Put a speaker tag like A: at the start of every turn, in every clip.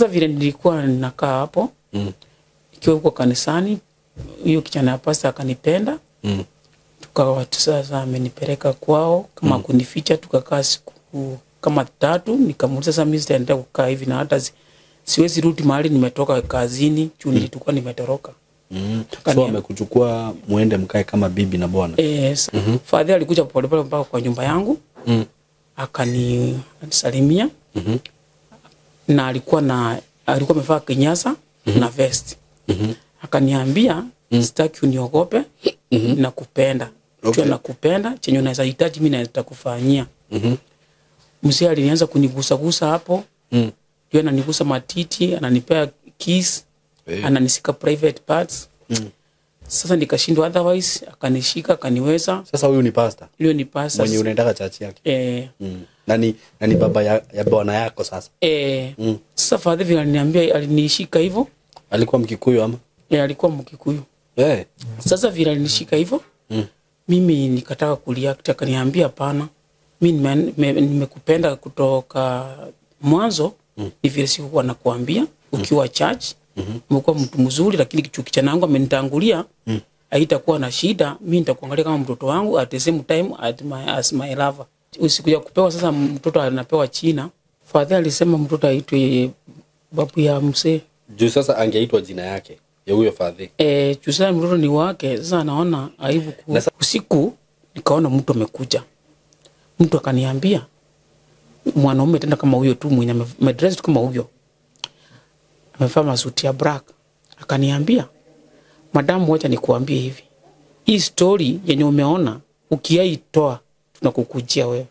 A: Sasa vile nilikuwa ninakaa hapo ikiwa huko kanisani, hiyo kijana ya pastor akanipenda. Tukawa sasa amenipeleka kwao kama kunificha, tukakaa siku kama 3. Nikamuuliza sasa mimi sitaenda kukaa hivi na hata siwezi rudi mahali nimetoka kazini, juu nilikuwa nimetoroka.
B: So amekuchukua muende mkae kama bibi na bwana.
A: Father alikuja polepole mpaka kwa nyumba yangu. Akanisalimia. Na alikuwa amevaa kinyasa na vest. Akaniambia sitaki uniogope, nakupenda. Okay. Nakupenda, chenye unaweza hitaji mimi nitakufanyia. Mzee alinianza kunigusa hapo. Yeye ananigusa matiti, ananipea kiss, ananisika private parts. Sasa nikashindwa, otherwise akanishika, akaniweza.
B: Sasa huyu ni pastor?
A: Huyo ni pastor.
B: Mwenye unaendaka church yake? Nani baba ya bwana yako sasa?
A: Sasa Father vile aliniambia, alinishika hivyo.
B: Alikuwa Mkikuyu ama?
A: Alikuwa Mkikuyu. Sasa vile alinishika hivyo, mimi nikataka kureact, akaniambia hapana. Mimi nimekupenda kutoka mwanzo, ni vile sikuwa nakuambia ukiwa church. Umekuwa mtu mzuri, lakini kijana wangu amenitangulia, haitakuwa na shida. Mimi nitakuangalia kama mtoto wangu at the same time as my lover. Usikuja kupewa sasa mtoto anapewa China. Father alisema mtoto aitwe babu ya mzee.
B: Juu sasa angeitwa jina yake ya huyo Father.
A: Juu sasa mtoto ni wake. Sasa naona aibu usiku nikaona mtu amekuja. Mtu akaniambia mwanaume tena kama huyo tu, mwenye amedress kama huyo, amevaa suti ya black. Akaniambia, madam, wacha nikuambie hivi, hii story yenye umeona ukiaitoa tunakukujia wewe.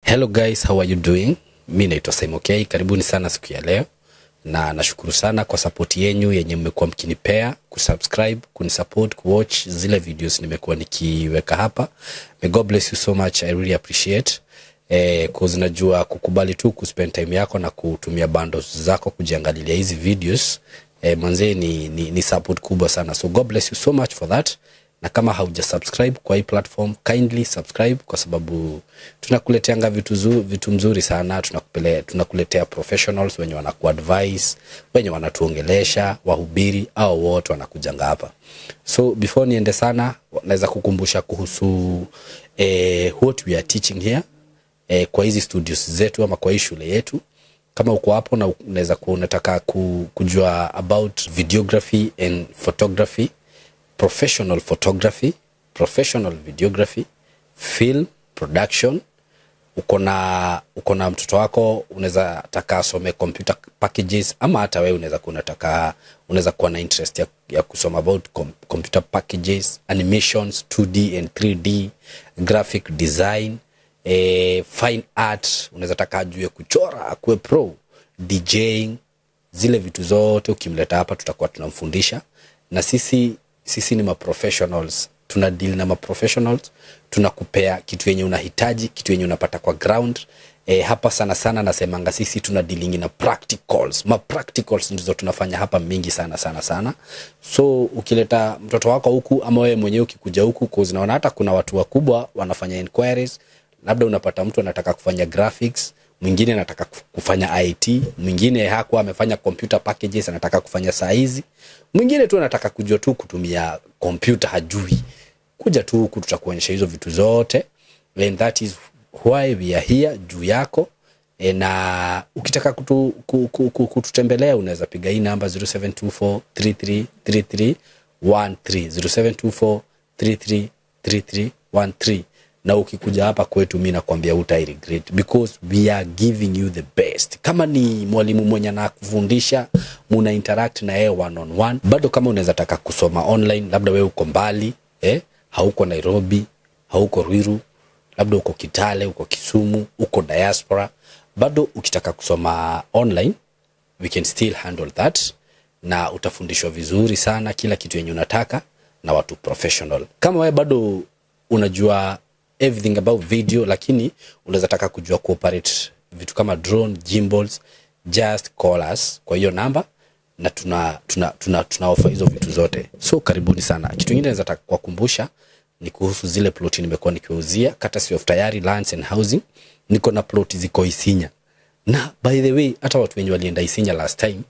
B: Hello guys, how are you doing? Mimi naitwa Simon K. Karibuni sana siku ya leo. Na nashukuru sana kwa support yenu yenye mmekuwa mkinipea, kusubscribe, kunisupport, kuwatch zile videos nimekuwa nikiweka hapa. May God bless you so much. I really appreciate. Cause najua kukubali tu kuspend time yako na kutumia bundles zako kujiangalilia hizi videos. Manze ni support kubwa sana. So God bless you so much for that. Na kama hauja subscribe kwa hii platform, kindly subscribe, kwa sababu tunakuleteanga vitu mzuri sana. Tunakuletea professionals wenye wanakuadvise, wenye wanatuongelesha, wahubiri au wote wanakujanga hapa. So before niende sana, naweza kukumbusha kuhusu what we are teaching here kwa hizi studios zetu ama kwa hii shule yetu. Kama uko hapo na unaweza kuwa unataka kujua about videography and photography, professional photography, professional videography, film production, uko na mtoto wako unaweza taka asome computer packages, ama hata wewe unaweza kuwa na interest ya kusoma about computer packages, animations, 2D and 3D, graphic design, fine art, unaweza taka ajue kuchora, akue pro, DJing, zile vitu zote ukimleta hapa tutakuwa tunamfundisha. Na sisi ni ma-professionals, tunadeal na ma-professionals, tunakupea kitu yenye unahitaji, kitu yenye unapata kwa ground. Hapa sana nasemanga sisi tunadealing na practicals. Ma-practicals ndizo tunafanya hapa mingi sana. So ukileta mtoto wako huku ama wewe mwenyewe ukikuja huku, cause naona hata kuna watu wakubwa wanafanya inquiries, labda unapata mtu anataka kufanya graphics, mwingine anataka kufanya IT, mwingine hakuwa amefanya computer packages anataka kufanya saizi, mwingine tu anataka kujua tu kutumia computer hajui. Kuja tu huku tutakuonyesha hizo vitu zote. And that is why we are here juu yako. Na ukitaka kututembelea unaweza piga hii namba 0724333313, 0724333313. Na ukikuja hapa kwetu mimi nakwambia utai regret, because we are giving you the best. Kama ni mwalimu mwenye anakufundisha, muna interact na yeye one on one. Bado kama unaweza taka kusoma online, labda wewe uko mbali, hauko Nairobi, hauko Ruiru, labda uko Kitale, uko Kisumu, uko diaspora, bado ukitaka kusoma online, we can still handle that, na utafundishwa vizuri sana kila kitu yenye unataka na watu professional. Kama wewe bado unajua everything about video, lakini unaweza taka kujua cooperate vitu kama drone, gimbals, just call us kwa hiyo namba na tuna offer hizo vitu zote. So karibuni sana. Kitu kingine naweza kukumbusha ni kuhusu zile ploti nimekuwa nikiuzia courtesy of Tayari Lands and Housing. Niko na ploti ziko Isinya. Na by the way, hata watu wenye walienda Isinya last time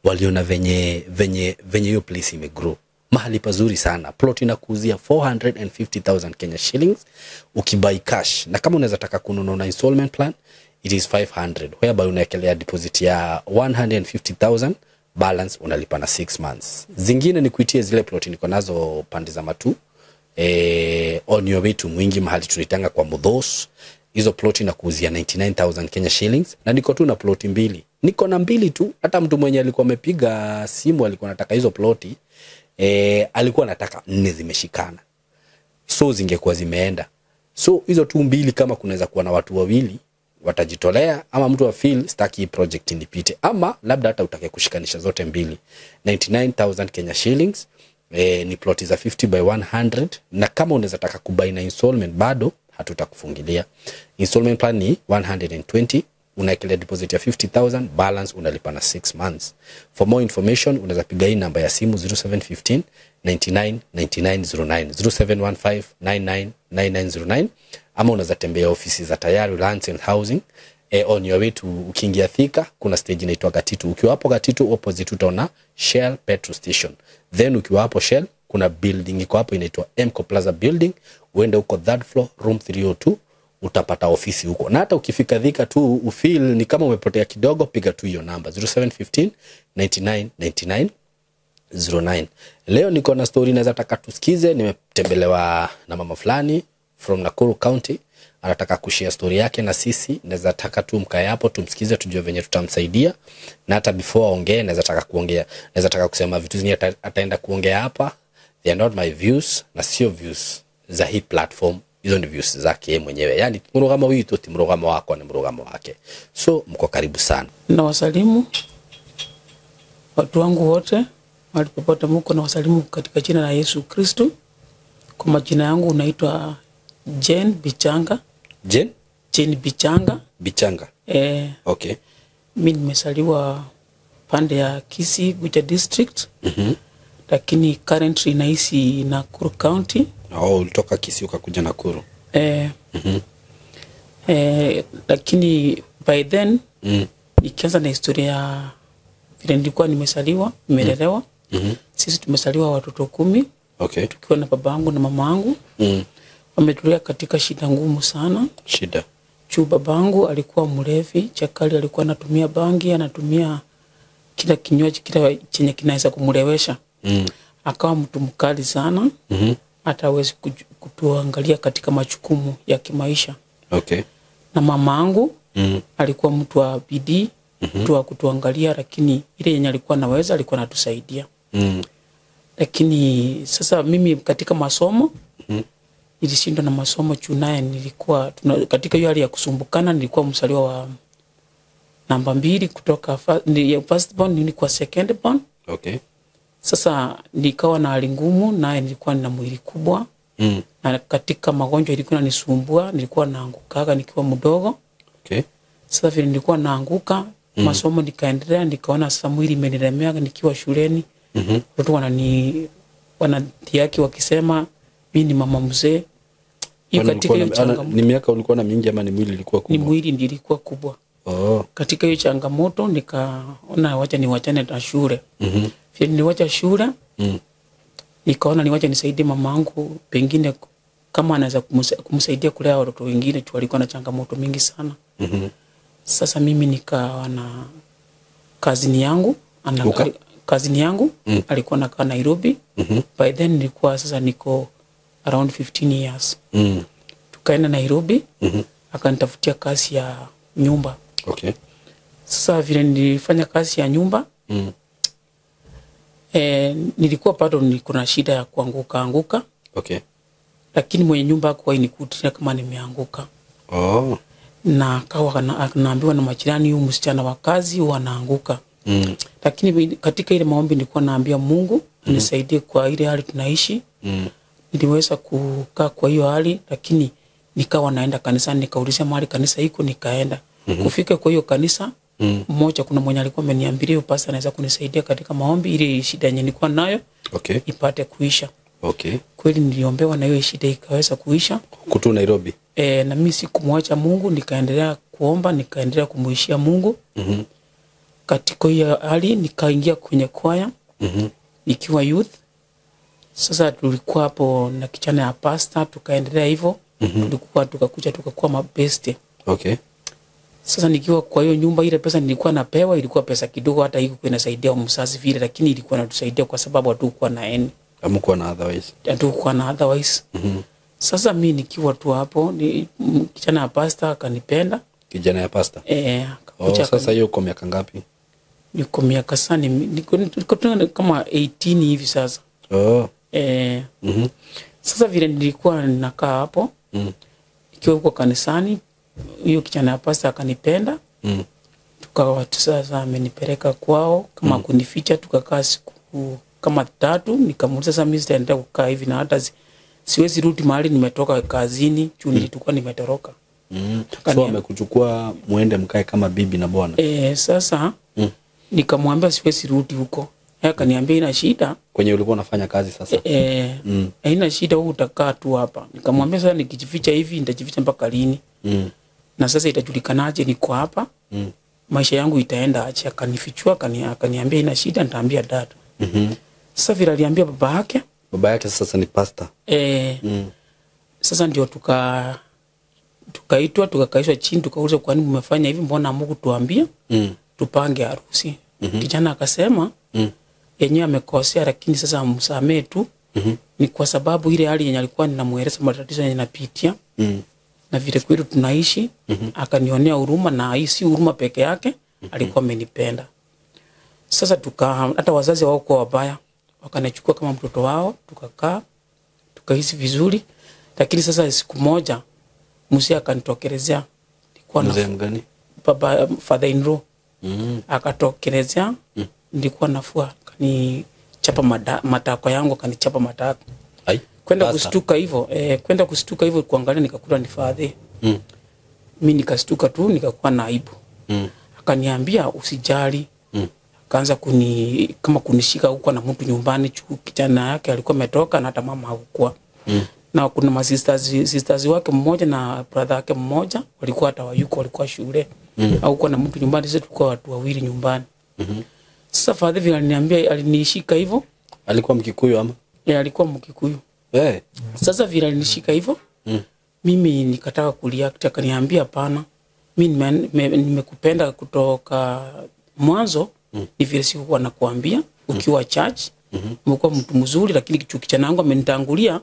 B: waliona venye hiyo place imegrow. Mahali pazuri sana. Plot inakuuzia 450,000 Kenya shillings ukibuy cash. Na kama unaweza taka kununua na installment plan, it is 500. Whereby unaekelea deposit ya 150,000, balance unalipa na 6 months. Zingine ni kuitia zile plot niko nazo pande za Matu. On your way to Mwingi mahali tunaitanga kwa Mudhos. Hizo plot inakuuzia 99,000 Kenya shillings. Na niko tu na plot mbili. Niko na mbili tu. Hata mtu mwenye alikuwa amepiga simu alikuwa anataka hizo ploti. Alikuwa anataka 4 zimeshikana. So zingekuwa zimeenda. So hizo tu mbili kama kunaweza kuwa na watu wawili watajitolea, ama mtu wa feel staki project indipite, ama labda hata utake kushikanisha zote mbili. 99,000 Kenya shillings. Ni ploti za 50 by 100. Na kama unaweza taka kubuy na installment bado hatutakufungilia. Installment plan ni 120. Unaekelea deposit ya 50,000, balance unalipa na 6 months. For more information unaweza piga hii namba ya simu 0715 99 9909, 0715 99 9909, ama unaweza tembea ofisi za Tayari Lands and Housing. On your way to ukiingia Thika kuna stage inaitwa Gatitu. Ukiwa hapo Gatitu opposite utaona Shell petrol station. Then ukiwa hapo Shell kuna building iko hapo inaitwa Mco Plaza building. Uende huko third floor room 302, utapata ofisi huko. Na hata ukifika Thika tu ufeel ni kama umepotea kidogo, piga tu hiyo namba 0715 99 99 09. Leo niko na story naweza taka tusikize. Nimetembelewa na mama fulani from Nakuru County, anataka kushare story yake na sisi. Naweza taka tu mkae hapo tumsikize, tujue venye tutamsaidia. Na hata before aongee naweza taka kusema vitu zingine ataenda kuongea hapa. They are not my views na sio views za hii platform. Hizo ni views zake mwenyewe. Yaani mrugamo wetu ti mrugamo wako ni mrugamo wake. So mko karibu sana.
A: Na wasalimu watu wangu wote mahali popote mko, na wasalimu katika jina la Yesu Kristo. Kwa majina yangu unaitwa Jane Bichanga. Jane Bichanga.
B: Okay.
A: Mimi nimesaliwa pande ya Kisii, Bucha district. Lakini currently naishi Nakuru County.
B: Ulitoka Kisii ukakuja Nakuru.
A: Lakini by then nikianza na historia vile nilikuwa nimesaliwa, nimelelewa. Sisi tumesaliwa watoto 10.
B: Okay.
A: Tukiwa na babangu na mamangu. Wametulea katika shida ngumu sana.
B: Shida.
A: Babangu alikuwa mlevi, chakali, alikuwa anatumia bangi, anatumia kila kinywaji kila chenye kinaweza kumlewesha. Akawa mtu mkali sana. Hata hawezi kutuangalia katika majukumu ya kimaisha.
B: Okay.
A: Na mamangu alikuwa mtu wa bidii, mtu wa kutuangalia, lakini ile yenye alikuwa anaweza alikuwa anatusaidia. Lakini sasa mimi katika masomo nilishindwa na masomo chunaye. Nilikuwa katika hiyo hali ya kusumbukana. Nilikuwa msaliwa wa namba 2 kutoka first born, nilikuwa second born.
B: Okay.
A: Sasa nikawa na hali ngumu, naye nilikuwa na mwili kubwa. Na katika magonjwa ilikuwa inanisumbua, nilikuwa naanguka nikiwa mdogo. Okay. Sasa vile nilikuwa naanguka, masomo nikaendelea, nikaona sasa mwili imenilemea nikiwa shuleni. Watu wanatiaki wakisema mimi ni mama mzee. Hiyo katika hiyo changamoto. Ni miaka ulikuwa na mingi ama ni mwili ilikuwa kubwa? Ni mwili ndiyo ilikuwa kubwa. Katika hiyo changamoto nikaona wacha niwachane na shule. Vile niwacha shule, nikaona niwacha nisaidie mamangu, pengine kama anaweza kumsaidia kulea watoto wengine, tu alikuwa na changamoto mingi sana. Sasa mimi nikawa na kazini yangu, alikuwa anakaa Nairobi. By then nilikuwa sasa niko around 15 years. Tukaenda Nairobi, akanitafutia kazi ya nyumba. Okay. Sasa vile nilifanya kazi ya nyumba, nilikuwa bado niko na shida ya kuanguka. Okay. Lakini mwenye nyumba hakuwa inikutia kama nimeanguka. Na akawa anaambiwa na majirani huyu msichana wa kazi wanaanguka. Lakini katika ile maombi nilikuwa naambia Mungu nisaidie kwa ile hali tunaishi. Niliweza kukaa kwa hiyo hali, lakini nikawa naenda kanisani, nikauliza mahali kanisa iko, nikaenda. Kufika kwa hiyo kanisa mmoja kuna mwenye alikuwa ameniambia hiyo pastor anaweza kunisaidia katika maombi ile shida yenye nilikuwa nayo ipate kuisha. Kweli niliombewa na hiyo shida ikaweza kuisha
B: kutu Nairobi.
A: Na mimi sikumwacha Mungu, nikaendelea kuomba, nikaendelea kumuishia Mungu. Katika hiyo hali nikaingia kwenye kwaya nikiwa youth. Sasa tulikuwa hapo na kijana ya pastor, tukaendelea hivyo. Tukakuwa mabeste. Sasa nikiwa kwa hiyo nyumba, ile pesa nilikuwa napewa ilikuwa pesa kidogo, hata hiko inasaidia mzazi vile, lakini ilikuwa inatusaidia kwa sababu hatukuwa na any.
B: Hamkuwa na otherwise.
A: Hatukuwa na otherwise. Sasa mimi nikiwa tu hapo, kijana ya pastor akanipenda.
B: Kijana ya pastor? Sasa hiyo kwa miaka ngapi?
A: Niko miaka sana, niko kama 18 hivi sasa. Sasa vile nilikuwa ninakaa hapo, nikiwa huko kanisani, hiyo kijana ya pastor akanipenda. Tukawa sasa amenipeleka kwao kama kunificha, tukakaa siku kama 3. Nikamuuliza sasa mimi sitaendelea kukaa hivi na hata siwezi rudi mahali nimetoka kazini, juu nilikuwa nimetoroka.
B: So amekuchukua muende mkae kama bibi na bwana.
A: Sasa nikamwambia siwezi rudi huko. Yeye akaniambia ina shida.
B: Kwenye ulikuwa unafanya kazi sasa?
A: Haina shida, wewe utakaa tu hapa. Nikamwambia sasa nikijificha hivi nitajificha mpaka lini? Na sasa itajulikanaje niko hapa? Maisha yangu itaenda aje? Akanifichua, akaniambia ina shida, nitaambia dad. Sasa vile aliambia baba yake.
B: Baba yake sasa ni pastor.
A: Sasa ndio tukaitwa, tukakaishwa chini, tukaulizwa kwa nini mmefanya hivi, mbona Mungu tuambia tupange harusi. Kijana akasema yenyewe amekosea, lakini sasa amsamee tu. Ni kwa sababu ile hali yenye alikuwa ninamueleza matatizo yenye napitia na vile kwetu tunaishi. Akanionea huruma, na hii si huruma peke yake, alikuwa amenipenda. Sasa hata wazazi wao kwa wabaya, wakanichukua kama mtoto wao, tukakaa tukaishi vizuri. Lakini sasa siku moja mzee akanitokelezea.
B: Mzee mgani?
A: Baba, father in law. Akatokelezea, nilikuwa nafua, kanichapa matako yangu, kanichapa matako. Kwenda kustuka hivyo, kuangalia nikakuta ni father. Mimi nikastuka tu, nikakuwa na aibu. Akaniambia usijali. Akaanza kama kunishika huko na mtu nyumbani, kijana yake alikuwa ametoka na hata mama hakuwa. Na kuna sisters wake mmoja na brother wake mmoja walikuwa hata walikuwa shule. Au kuna mtu nyumbani, sisi tulikuwa watu wawili nyumbani. Sasa father vile aliniambia, alinishika hivyo.
B: Alikuwa Mkikuyu ama?
A: Alikuwa Mkikuyu. Sasa vile alinishika hivyo, mimi nikataka kureact, akaniambia hapana. Mimi nimekupenda kutoka mwanzo, ni vile sikuwa nakuambia ukiwa church. Umekuwa mtu mzuri, lakini kijana wangu amenitangulia.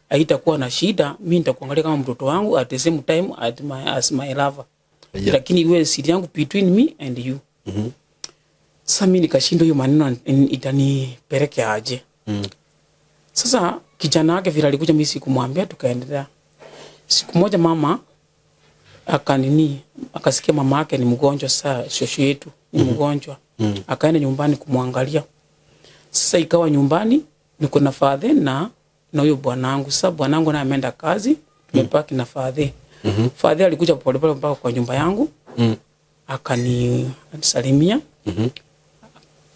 A: Haitakuwa na shida, mimi nitakuangalia kama mtoto wangu at the same time as my lover. Lakini iwe siri yangu between me and you. Sasa mimi nikashindwa hiyo maneno itanipeleke aje. Sasa kijana wake vile alikuja, mimi sikumwambia, tukaendelea. Siku moja mama akasikia mama yake ni mgonjwa, sasa shosho yetu ni mgonjwa. Akaenda nyumbani kumwangalia. Sasa ikawa nyumbani niko na father na huyo bwanangu. Sasa bwanangu naye ameenda kazi, tumepaki na father. Father alikuja polepole mpaka kwa nyumba yangu. Akanisalimia.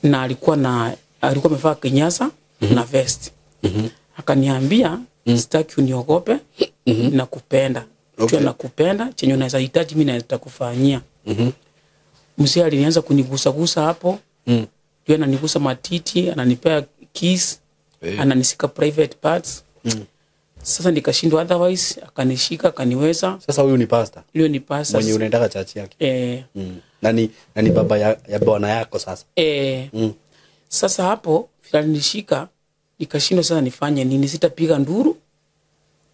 A: Na alikuwa amevaa kinyasa na vest. Akaniambia sitaki uniogope, nakupenda. Chua nakupenda, chenye unaweza hitaji mimi nitakufanyia. Mzee alinianza kunigusa hapo. Ndio ananigusa matiti, ananipea kiss, ananisika private parts. Sasa nikashindwa, otherwise akanishika, akaniweza.
B: Sasa huyu ni pastor?
A: Huyo ni pastor.
B: Mwenye unaendaka church yake? Nani baba ya bwana yako sasa?
A: Sasa hapo alinishika, nikashindwa sasa nifanye nini, sitapiga nduru.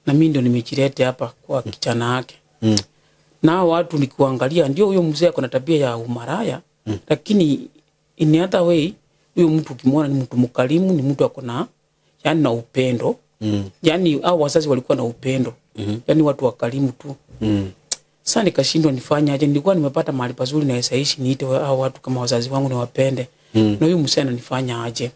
A: Na mimi ndio nimejilete hapa kwa kijana yake. Na watu nikiangalia, ndio huyo mzee ako na tabia ya umaraya, lakini in other way huyo mtu ukimwona ni mtu mkarimu, ni mtu akona na upendo. Yani au wazazi walikuwa na upendo. Yani watu wakarimu tu. Sasa nikashindwa nifanye aje, nilikuwa nimepata mahali pazuri na isaishi niite hao watu kama wazazi wangu ni wapende. Na huyo mzee ananifanya aje?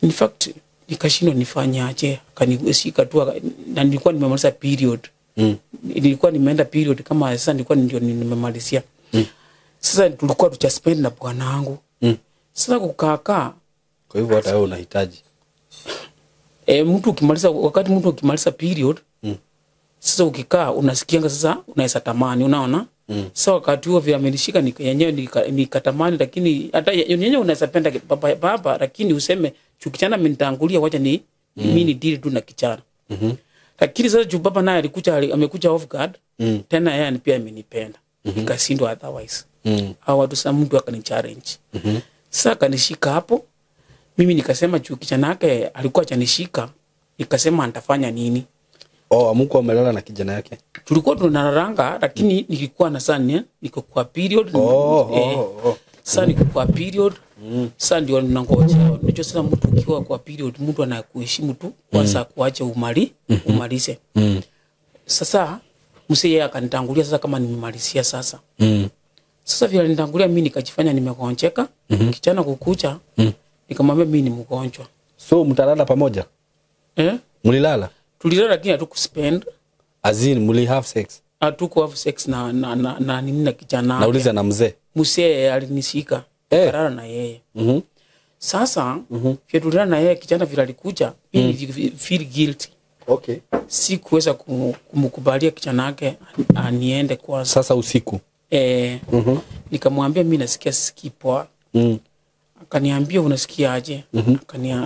A: In fact nikashindwa nifanye aje, kanishika tu, na nilikuwa nimemaliza period. Nilikuwa nimeenda period kama sasa nilikuwa ndio nimemalizia. Sasa tulikuwa tuchaspend na bwana wangu. Sasa kukaa.
B: Kwa hivyo hata wewe unahitaji.
A: Mtu ukimaliza wakati mtu ukimaliza period, sasa ukikaa unasikianga sasa unaweza tamani, unaona? Sasa wakati huo vile amenishika yenyewe nikatamani, lakini hata yenyewe unaweza penda baba lakini useme chukichana amenitangulia, wacha ni mimi ni deal tu na kichana. Lakini sasa juu baba naye amekuja off guard, tena yeye pia amenipenda. Nikashindwa otherwise. Hao watu sasa mtu akani challenge. Sasa akanishika hapo. Mimi nikasema chukichana yake alikuwa atanishika, nikasema atafanya nini?
B: Amuko amelala na kijana yake.
A: Tulikuwa tunararanga lakini nilikuwa na sana niko kwa period. Sasa niko kwa period. Sasa ndio ninangoja. Unajua sasa mtu ukiwa kwa period mtu anakuheshimu tu kwanza kuacha umalize. Sasa msee yeye akanitangulia sasa kama nimemalizia sasa. Sasa vile alinitangulia mimi nikajifanya nimegonjeka, kijana kukucha, nikamwambia mimi ni mgonjwa.
B: So mtalala pamoja? Mlilala?
A: Tulilala lakini hatukuspend.
B: Azin muli have sex?
A: Hatuku have sex na nini na kijana.
B: Nauliza na mzee.
A: Mzee alinishika. Karara na yeye. Sasa vile tulilala na yeye kijana vile alikuja, mimi feel guilty.
B: Okay.
A: Sikuweza kumkubalia kijana yake aniende kwa
B: sasa usiku.
A: Nikamwambia mimi nasikia sikipoa. Akaniambia unasikia aje?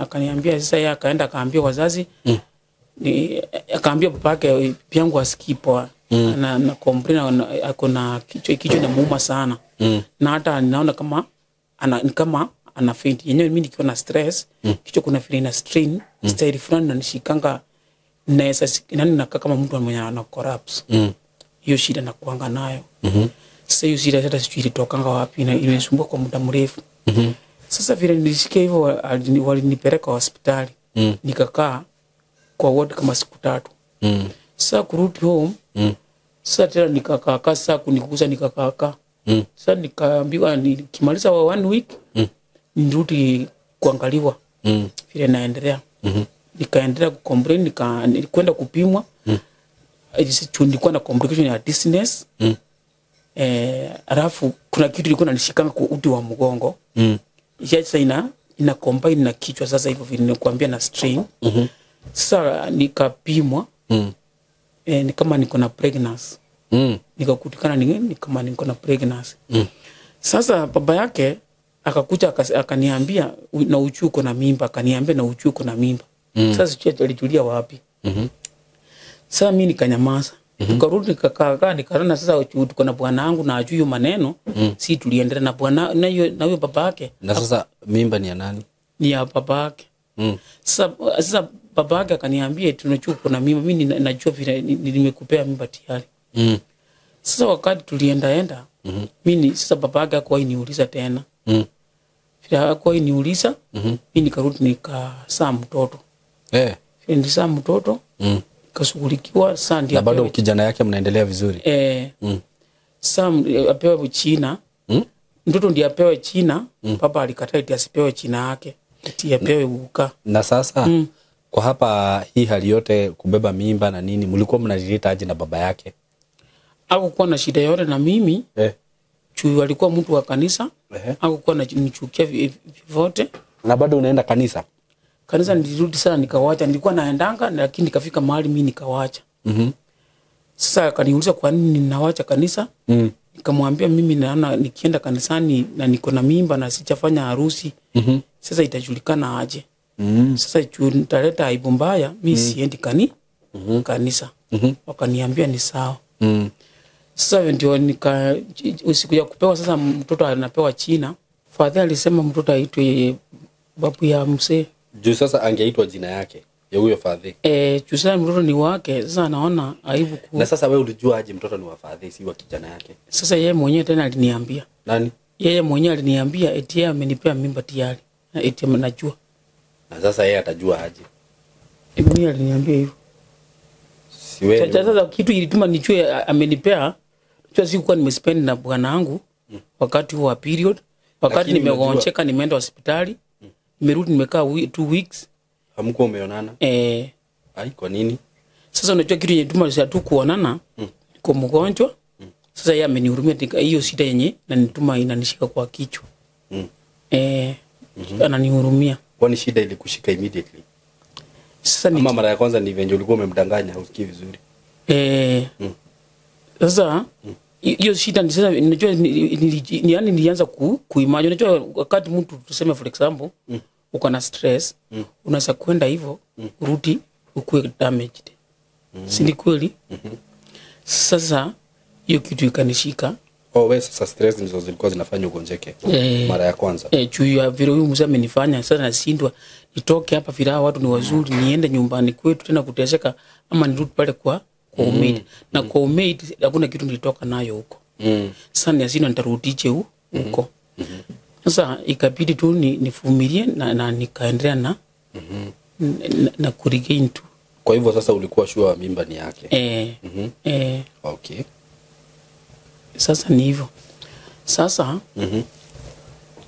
A: Akaniambia sasa yeye akaenda akaambia wazazi. Akaambia babake piangu asikipoa. Na complain akona kichwa inamuuma sana. Na hata ninaona kama ana faint. Yenyewe mimi nikiwa na stress, kichwa kuna feeling na strain, style fulani na nishikanga na sasa nakaa kama mtu mwenye ana collapse. Hiyo shida nakuanga nayo. Sasa hiyo shida hata sijui ilitokanga wapi na ilinisumbua kwa muda mrefu. Sasa vile nilisikia hivyo walinipeleka hospitali. Nikakaa kwa ward kama siku 3. Sasa kurudi home. Sasa tena nikakaa sasa kuniguza nikakaa. Sasa nikaambiwa nikimaliza 1 week nirudi kuangaliwa vile naendelea. Nikaendelea kucomplain nilikwenda kupimwa. Nilikuwa na complication ya dizziness. Alafu kuna kitu ilikuwa inanishikanga kwa uti wa mgongo. Sasa ina combine na kichwa sasa hivyo vile nilikwambia na strain. Sasa nikapimwa. Ni kama niko na pregnancy. Nikakutikana ni kama niko na pregnancy. Sasa baba yake akakuja akaniambia na uchuko na mimba, akaniambia na uchuko na mimba. Sasa sijui alijulia wapi. Sasa mimi nikanyamaza. Tukarudi nikakaa nikaona sasa tuko na bwana wangu na ajui maneno. Si tuliendelea na bwana na huyo baba yake.
B: Na sasa mimba ni ya nani? Ni
A: ya baba yake. Sasa baba yake akaniambia tunachuko na mimba, mimi najua vile nimekupea mimba tayari. Sasa wakati tulienda mimi sasa baba yake akawa niuliza tena. Vile akawa niuliza, mimi nikarudi nikazaa mtoto. Nilizaa mtoto. Kashughulikiwa sasa ndio.
B: Na bado kijana yake mnaendelea vizuri?
A: Sasa apewe China. Mtoto ndiye apewe China. Baba alikataa eti asipewe China yake. Eti apewe uka.
B: Na sasa kwa hapa hii hali yote kubeba mimba na nini mlikuwa mnalileta aje na baba yake?
A: Hakukuwa na shida yote na mimi. Chui alikuwa mtu wa kanisa. Hakukuwa na nichukia vote.
B: Na bado unaenda kanisa?
A: Kanisa nilirudi sana nikawacha. Nilikuwa naendanga lakini nikafika mahali mimi nikawacha. Sasa akaniuliza kwa nini ninawacha kanisa? Nikamwambia mimi naona nikienda kanisani na niko na mimba na sijafanya harusi. Sasa itajulikana aje? Sasa nitaleta aibu mbaya, mimi siendi kanisa. Wakaniambia ni sawa. Sasa ndio usiku ya kupewa sasa mtoto anapewa China. Father alisema mtoto aitwe babu ya mzee.
B: Juu sasa angeitwa jina yake ya huyo father.
A: Juu sasa mtoto ni wake, sasa anaona aibu
B: Na sasa wewe ulijua aje mtoto ni wa father si wa kijana yake?
A: Sasa yeye mwenyewe tena aliniambia.
B: Nani?
A: Yeye mwenyewe aliniambia eti yeye amenipea mimba tayari. Na eti najua.
B: Na sasa yeye atajua aje?
A: Mimi aliniambia hivyo.
B: Si wewe.
A: Sasa kitu ilituma nijue amenipea. Sio sikuwa nimespend na bwana wangu wakati wa period. Wakati nimegonjeka nimeenda hospitali. Nimerudi nimekaa 2 weeks.
B: Hamkuwa umeonana? Ai kwa nini?
A: Sasa unajua kitu yenye tuma tu kuonana. Niko mgonjwa. Sasa yeye amenihurumia hiyo shida yenye na nituma inanishika kwa kichwa. Ananihurumia.
B: Kwani shida ilikushika immediately?
A: Sasa
B: ni mara ya kwanza ni venye ulikuwa umemdanganya hausikii vizuri.
A: Sasa hiyo shida ni sasa unajua yani nilianza kuimagine. Unajua wakati mtu tuseme for example uko na stress unaweza kwenda hivyo urudi ukue damaged. Si ni kweli? Sasa hiyo kitu ikanishika.
B: Wewe sasa stress ndizo zilikuwa zinafanya ugonjeke mara ya kwanza.
A: Juu ya vile huyu mzee amenifanya sasa nashindwa nitoke hapa vile watu ni wazuri niende nyumbani kwetu tena kuteseka ama nirudi pale kwa umate. Na kwa umate hakuna kitu nilitoka nayo huko. Sasa niasina nitarudije huko. Sasa ikabidi tu nivumilie na nikaendelea na kuregain tu.
B: Kwa hivyo sasa ulikuwa sure mimba ni yake? Okay.
A: Sasa ni hivyo. Sasa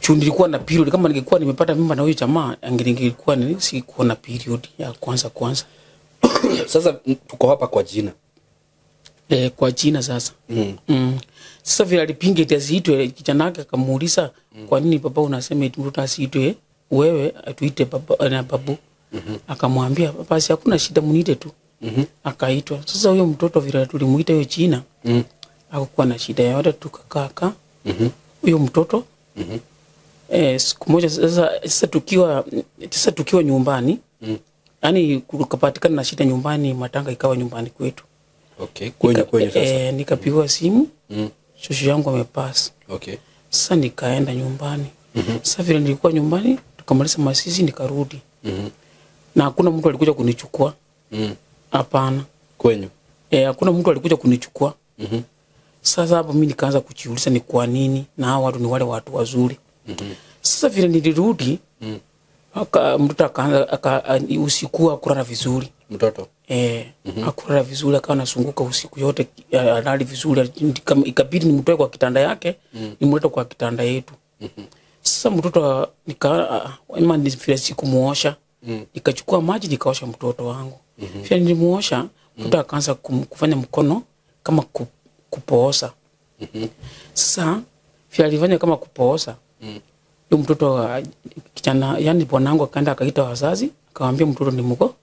A: nilikuwa na period kama ningekuwa nimepata mimba na huyo jamaa angekuwa sikuwa na period ya kwanza.
B: Sasa tuko hapa kwa jina.
A: Kwa jina sasa. Sasa vile alipinga eti asiitwe kijana wake akamuuliza kwa nini baba unasema eti mtoto asiitwe wewe atuite baba na babu. Akamwambia basi hakuna shida muniite tu. Akaitwa. Sasa huyo mtoto vile tulimuita hiyo jina hakuwa na shida yote tukakaa. Huyo mtoto siku moja sasa tukiwa nyumbani yani kukapatikana na shida nyumbani matanga ikawa nyumbani kwetu.
B: Okay. Kwenye sasa.
A: Nikapigwa simu. Shosho yangu amepasa.
B: Okay.
A: Sasa nikaenda nyumbani. Sasa vile nilikuwa nyumbani tukamaliza masisi nikarudi. Na hakuna mtu alikuja kunichukua. Hapana.
B: Kwenye.
A: Hakuna mtu alikuja kunichukua. Sasa hapo mimi nikaanza kujiuliza ni kwa nini na hao watu ni wale watu wazuri. Sasa vile nilirudi mtoto akaanza usiku akulala vizuri.
B: Mtoto?
A: Akulala vizuri akawa anazunguka usiku yote alali vizuri ikabidi nimtoe kwa kitanda yake nimlete kwa kitanda yetu. Sasa mtoto ima vile sikumuosha nikachukua maji nikaosha mtoto wangu. Vile nilimuosha mtoto akaanza kufanya mkono kama kupooza. Sasa vile alifanya kama kupooza yule mtoto kijana yani bwanangu akaenda akaita wazazi akamwambia mtoto ni mgonjwa.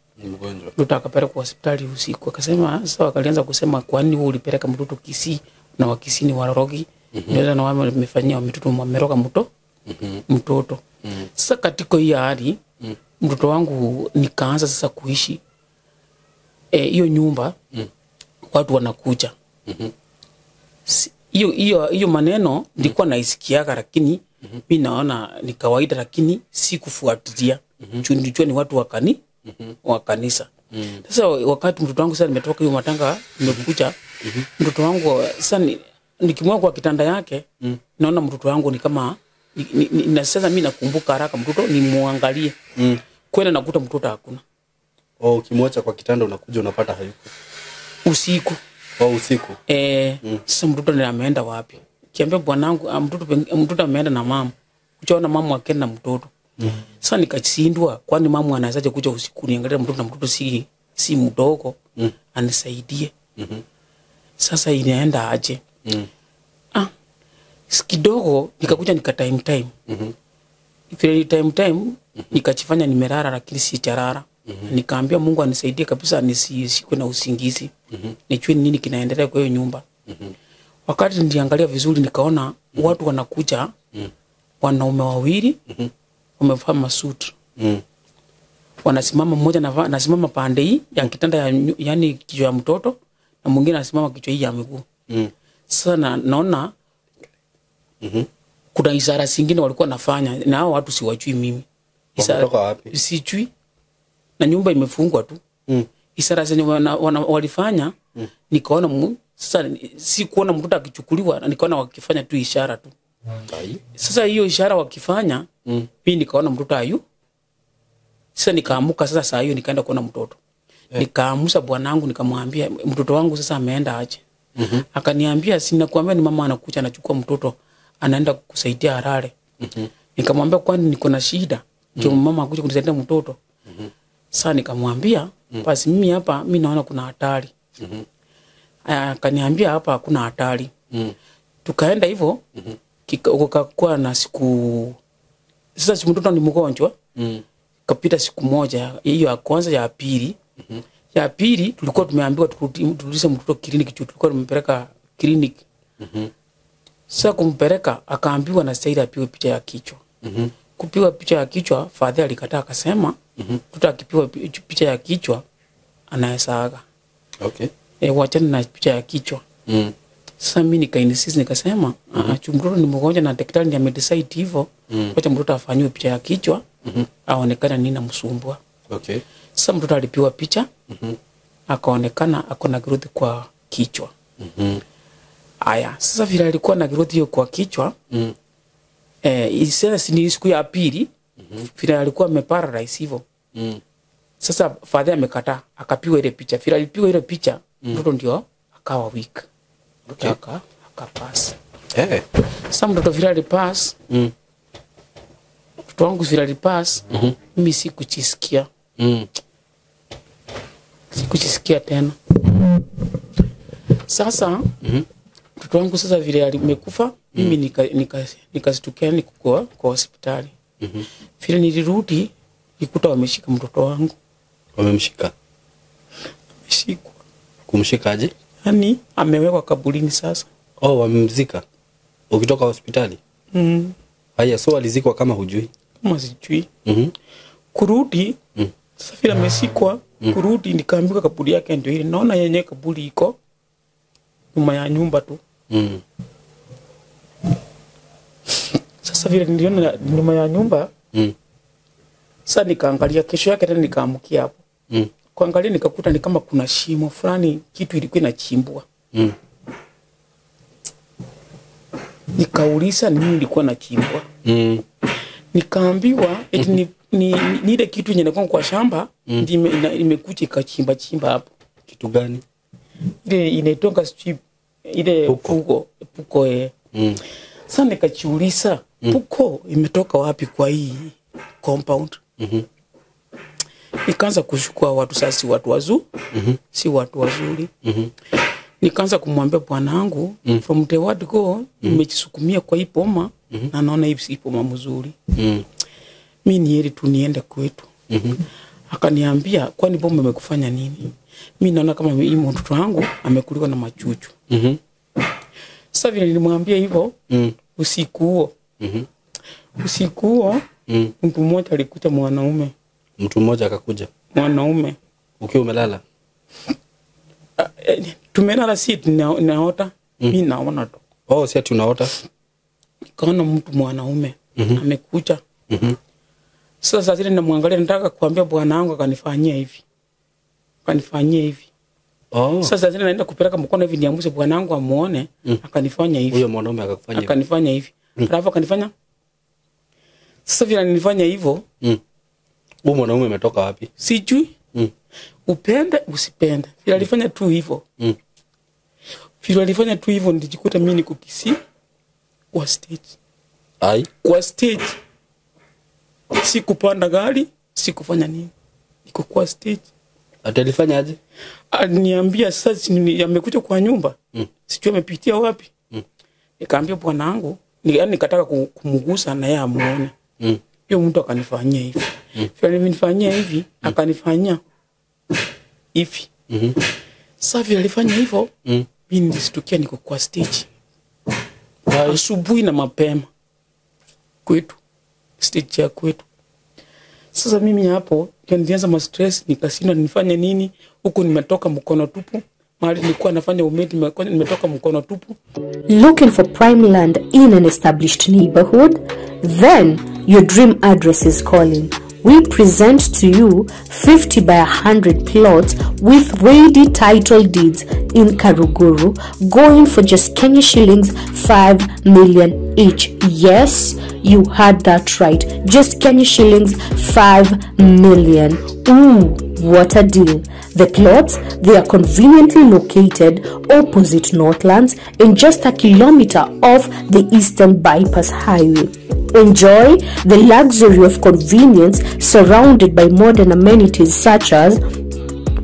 A: Mtoto akapelekwa kwa hospitali usiku akasema sasa wakaanza kusema kwa nini wewe ulipeleka mtoto Kisii na wa Kisii ni warorogi. Ndio na wao wamefanyia mtoto mmeroga mtoto. Sasa katika hiyo hali mtoto wangu nikaanza sasa kuishi hiyo nyumba watu wanakuja. Hiyo maneno nilikuwa naisikiaga lakini mimi naona ni kawaida lakini sikufuatilia. Ndio ni watu wa kanisa. Sasa wakati mtoto wangu sasa nimetoka hiyo matanga nimekuja mtoto wangu sasa nikimwona kwa kitanda yake naona mtoto wangu ni kama na sasa mimi nakumbuka haraka mtoto nimuangalie. Kwenda nakuta mtoto hakuna.
B: Ukimwacha kwa kitanda unakuja unapata hayuko.
A: Usiku.
B: Usiku.
A: Sasa mtoto ndiye ameenda wapi? Kiambia bwanangu mtoto ameenda na mama. Kuchaona mama akaenda na mtoto. Sasa nikashindwa kwani mama anawezaje kuja usiku niangalia mtoto na mtoto si mdogo anisaidie. Sasa inaenda aje? Kidogo nikakuja time. Vile time nikachifanya nimerara lakini si charara. Nikaambia Mungu anisaidie kabisa nisikuwe na usingizi. Nijue nini kinaendelea kwa hiyo nyumba. Wakati niliangalia vizuri nikaona watu wanakuja wanaume wawili wamevaa masuti. Wanasimama mmoja anasimama pande hii ya kitanda yani kichwa ya mtoto na mwingine anasimama kichwa hii ya miguu. Sasa naona kuna ishara zingine walikuwa nafanya na hao watu siwajui mimi.
B: Kutoka wapi?
A: Sijui. Na nyumba imefungwa tu. Ishara zenye walifanya nikaona sasa si kuona mtoto akichukuliwa nikaona wakifanya tu ishara tu. Sasa hiyo ishara wakifanya mimi nikaona mtoto ayu. Sasa nikaamuka sasa saa hiyo nikaenda kuona mtoto. Nikaamusa bwanangu nikamwambia mtoto wangu sasa ameenda aje. Akaniambia si nakuambia ni mama anakuja anachukua mtoto anaenda kukusaidia harare. Nikamwambia kwani niko na shida ndio mama akuja kunisaidia mtoto. Sasa nikamwambia basi mimi hapa mimi naona kuna hatari. Akaniambia hapa hakuna hatari. Tukaenda hivyo. Kukakuwa na siku, sasa si mtoto ni mgonjwa. Kapita siku moja, hiyo ya kwanza, ya pili. Ya pili tulikuwa tumeambiwa turudishe mtoto kliniki, tulikuwa tumempeleka kliniki. Sasa kumpeleka akaambiwa na stahili apigwe picha ya kichwa. Kupigwa picha ya kichwa, father alikataa akasema mtoto akipiwa picha ya kichwa anaesaga.
B: Okay.
A: Wachana na picha ya kichwa. Sasa mimi nikainsist nikasema mtoto ni mgonjwa na daktari ndiye amedecide hivyo. Wacha mtoto afanywe picha ya kichwa aonekane nini namsumbua.
B: Okay.
A: Sasa mtoto alipiwa picha akaonekana akona growth kwa kichwa. Aya, sasa vile alikuwa na growth hiyo kwa kichwa, sasa ni siku ya pili, vile alikuwa ameparalyze hivyo. Sasa father amekataa, akapigwa ile picha. Vile alipigwa ile picha, mtoto ndio akawa weak.
B: Okay.
A: Akapass. Sasa mtoto vile alipass, mtoto wangu vile alipass, mimi sikujisikia. Sikujisikia tena. Sasa mtoto wangu sasa vile alimekufa, mimi nikastukia niko kwa hospitali. Vile nilirudi nikuta wameshika mtoto wangu.
B: Wamemshika?
A: Ameshikwa.
B: Kumshika aje?
A: Yaani amewekwa kaburini sasa.
B: Oh, wamemzika ukitoka hospitali? Haya, so alizikwa kama hujui?
A: Kama sijui. Kurudi, sasa vile ameshikwa, kurudi nikaambiwa kaburi yake ndio ile. Naona yenyewe kaburi iko nyuma ya nyumba tu. Sasa vile niliona nyuma ya nyumba, sasa nikaangalia, kesho yake tena nikaamkia hapo. Kuangalia nikakuta ni kama kuna shimo fulani, kitu ilikuwa inachimbwa. Nikauliza nini ilikuwa inachimbwa. Nikaambiwa eti ni ile kitu yenye inakuwa kwa shamba, imekuja ikachimba hapo.
B: Kitu gani?
A: Ile inaitoka strip, ile puko. Sasa nikajiuliza, puko imetoka wapi kwa hii compound? Nikaanza kushukua watu sasa, si watu wazuri, si watu wazuri. Nikaanza kumwambia bwana wangu, from the word go, nimejisukumia kwa hii poma, na naona hivi si poma mzuri. Mimi ni heri tu niende kwetu. Akaniambia, kwani poma imekufanya nini? Mimi naona kama hii mtoto wangu amekuliwa na machuchu. Sasa vile nilimwambia hivyo, usiku huo. Usiku huo, mtu mmoja alikuja, mwanaume.
B: Mtu mmoja akakuja?
A: Mwanaume.
B: Ukiwa umelala?
A: Tumelala, si naota. Mimi naona tu.
B: Oh, si ati unaota?
A: Kaona mtu mwanaume amekuja. Sasa zile namwangalia, nataka kuambia bwana wangu akanifanyia hivi. Akanifanyia hivi.
B: Oh.
A: Sasa zile naenda kupeleka mkono hivi niamuse bwana wangu amuone, akanifanya hivi.
B: Huyo mwanaume akakufanya hivi.
A: Akanifanya hivi. Alafu akanifanya. Sasa vile nilifanya hivyo.
B: Huyo mwanaume umetoka wapi?
A: Sijui. Upende usipende. Vile alifanya tu hivyo. Vile alifanya tu hivyo, nilijikuta mimi niko Kisii kwa stage.
B: Ai,
A: kwa stage. Sikupanda gari, sikufanya nini. Niko kwa stage.
B: Atalifanya aje?
A: Aliniambia sasa amekuja kwa nyumba. Sijui amepitia wapi. Nikaambia bwana wangu, nikataka kumgusa na yeye amuone. Hiyo mtu akanifanyia hivi. Vile nilifanyia hivi, akanifanyia hivi. Sasa vile alifanya hivyo, mimi nilistukia niko kwa stage. Asubuhi na mapema. Kwetu. Stage ya kwetu. Sasa mimi hapo nilianza ma stress, nikasina nifanye nini? Huko nimetoka mkono tupu. Mahali nilikuwa nafanya umeti nimetoka mkono tupu.
C: Looking for prime land in an established neighborhood? Then your dream address is calling. We present to you 50 by 100 plots with ready title deeds in Karuguru, going for just Kenya shillings 5 million each. Yes, you heard that right. Just Kenya shillings 5 million. Ooh, what a deal. The plots, they are conveniently located opposite Northlands and just a kilometer off the Eastern Bypass Highway. Enjoy the luxury of convenience surrounded by modern amenities such as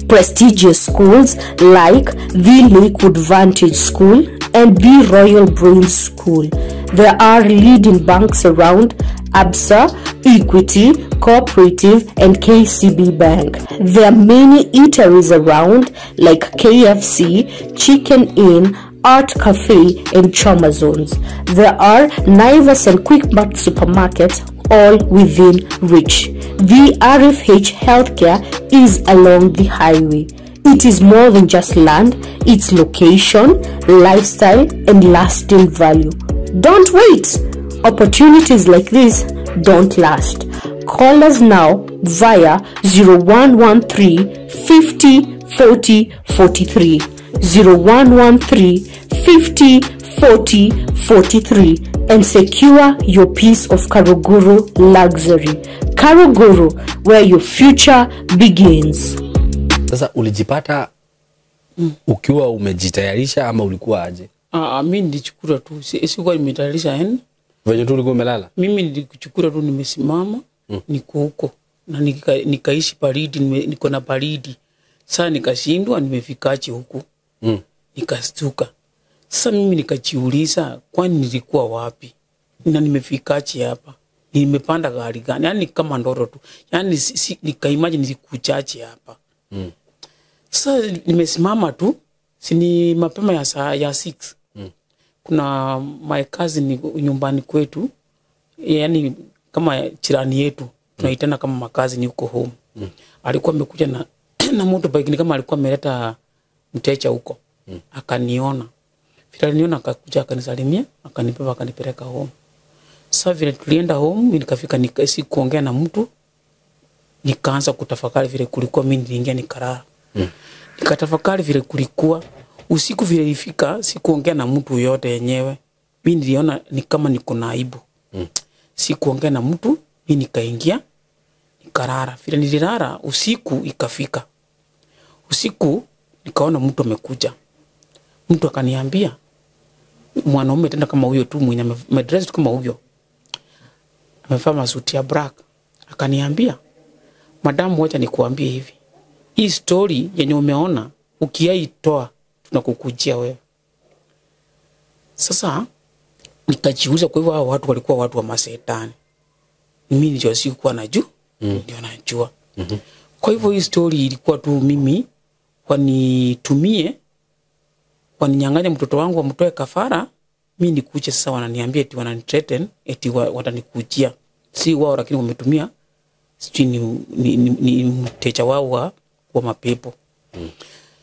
C: prestigious schools like the Lakewood Vantage School, and the Royal Brain School. There are leading banks around: Absa, Equity, Cooperative, and KCB Bank. There are many eateries around like KFC, Chicken Inn, Art Cafe, and Choma Zones. There are Naivas and Quick Mart supermarkets, all within reach. The RFH Healthcare is along the highway. It is more than just land, it's location, lifestyle, and lasting value. Don't wait. Opportunities like this don't last. Call us now via 0113 50 40 43. 0113 50 40 43 and secure your piece of Karuguru luxury. Karuguru, where your future begins.
B: Sasa ulijipata ukiwa umejitayarisha ama ulikuwa aje?
A: Mimi nilichukua tu, sikuwa nimetayarisha yani.
B: Venye tu ulikuwa umelala?
A: Mimi nilichukua tu, nimesimama, niko huko na nikaishi baridi, niko na baridi. Sasa nikashindwa nimefikaje huku. Nikastuka. Sasa mimi nikajiuliza, kwani nilikuwa wapi? Na nimefikaje hapa? Nimepanda gari gani? Yani kama ndoro tu. Yani nikaimagine nilikuchaje hapa. Sasa nimesimama tu, sini mapema ya saa ya 6. Kuna my cousin nyumbani kwetu, yani kama jirani yetu, tunaitana kama makazi ni huko home. Alikuwa amekuja na motorbike, ni kama alikuwa ameleta mteja huko. Akaniona. Vile aliniona akakuja akanisalimia, akanibeba akanipeleka home. Sasa vile tulienda home, nikafika nikasi kuongea na mtu. Nikaanza kutafakari vile kulikuwa, mimi niliingia nikalala. Nikatafakari vile kulikuwa. Usiku vile ilifika, sikuongea na mtu yote yenyewe. Mimi niliona ni kama niko na aibu. Sikuongea na mtu, mimi nikaingia nikalala. Vile nililala, usiku ikafika. Usiku nikaona mtu amekuja. Mtu akaniambia, mwanaume tena kama huyo tu, mwenye amedress kama huyo, amevaa masuti ya black. Akaniambia, madam, wacha nikuambie hivi, hii story yenye umeona ukiaitoa tunakukujia wewe. Sasa nikajiuliza, kwa hivyo hao watu walikuwa watu wa masetani. Mimi ndio sikuwa najua, ndio najua. Kwa hivyo hii story ilikuwa tu mimi wanitumie, waninyang'anya mtoto wangu wamtoe kafara, mimi nikuje. Sasa wananiambia eti wananithreaten eti watanikujia. Si wao, lakini wametumia sijui ni mteja wao wa mapepo.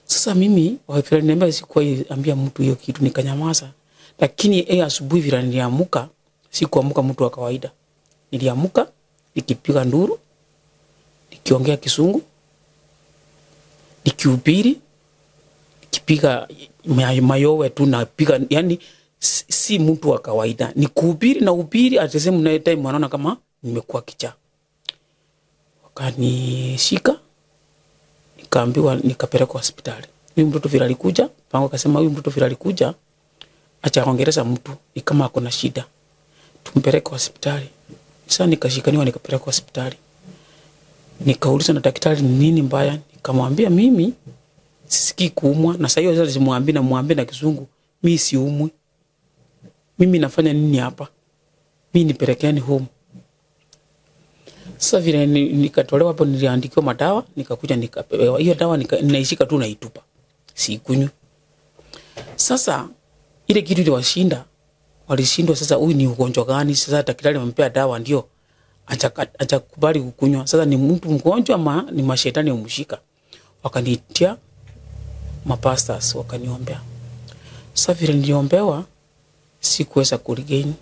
A: Sasa mimi waliniambia sikuwa ambia mtu hiyo kitu, nikanyamaza. Lakini asubuhi vile niliamka, sikuamka mtu wa kawaida. Niliamka nikipiga nduru, nikiongea Kisungu, nikihubiri, nikipiga mayowe tu napiga, yani si mtu wa kawaida. Nikuhubiri na uhubiri at the same time wanaona kama nimekuwa kichaa. Wakanishika, nikaambiwa nikapelekwa hospitali. Huyu mtoto vile alikuja, pango akasema huyu mtoto vile alikuja acha kuongeleza mtu, ni kama ako na shida, tumpeleke hospitali. Sasa nikashikaniwa nikapelekwa hospitali. Nikauliza na daktari ni nini mbaya, nikamwambia mimi sisikii kuumwa. Na sasa hiyo sasa nimwambie na Kizungu, mimi siumwi. Mimi nafanya nini hapa? Mimi nipelekeani home. Sasa vile nikatolewa hapo, niliandikiwa madawa, nikakuja nikapewa. Hiyo dawa ninaishika tu naitupa. Sikunywa. Sasa ile kitu iliwashinda, walishindwa. Sasa huyu ni ugonjwa gani? Sasa daktari amempea dawa ndio acha kubali kukunywa. Sasa ni mtu mgonjwa ama ni mashetani yamshika? Wakanitia mapastors, wakaniombea. Sasa vile niliombewa, sikuweza kuregain.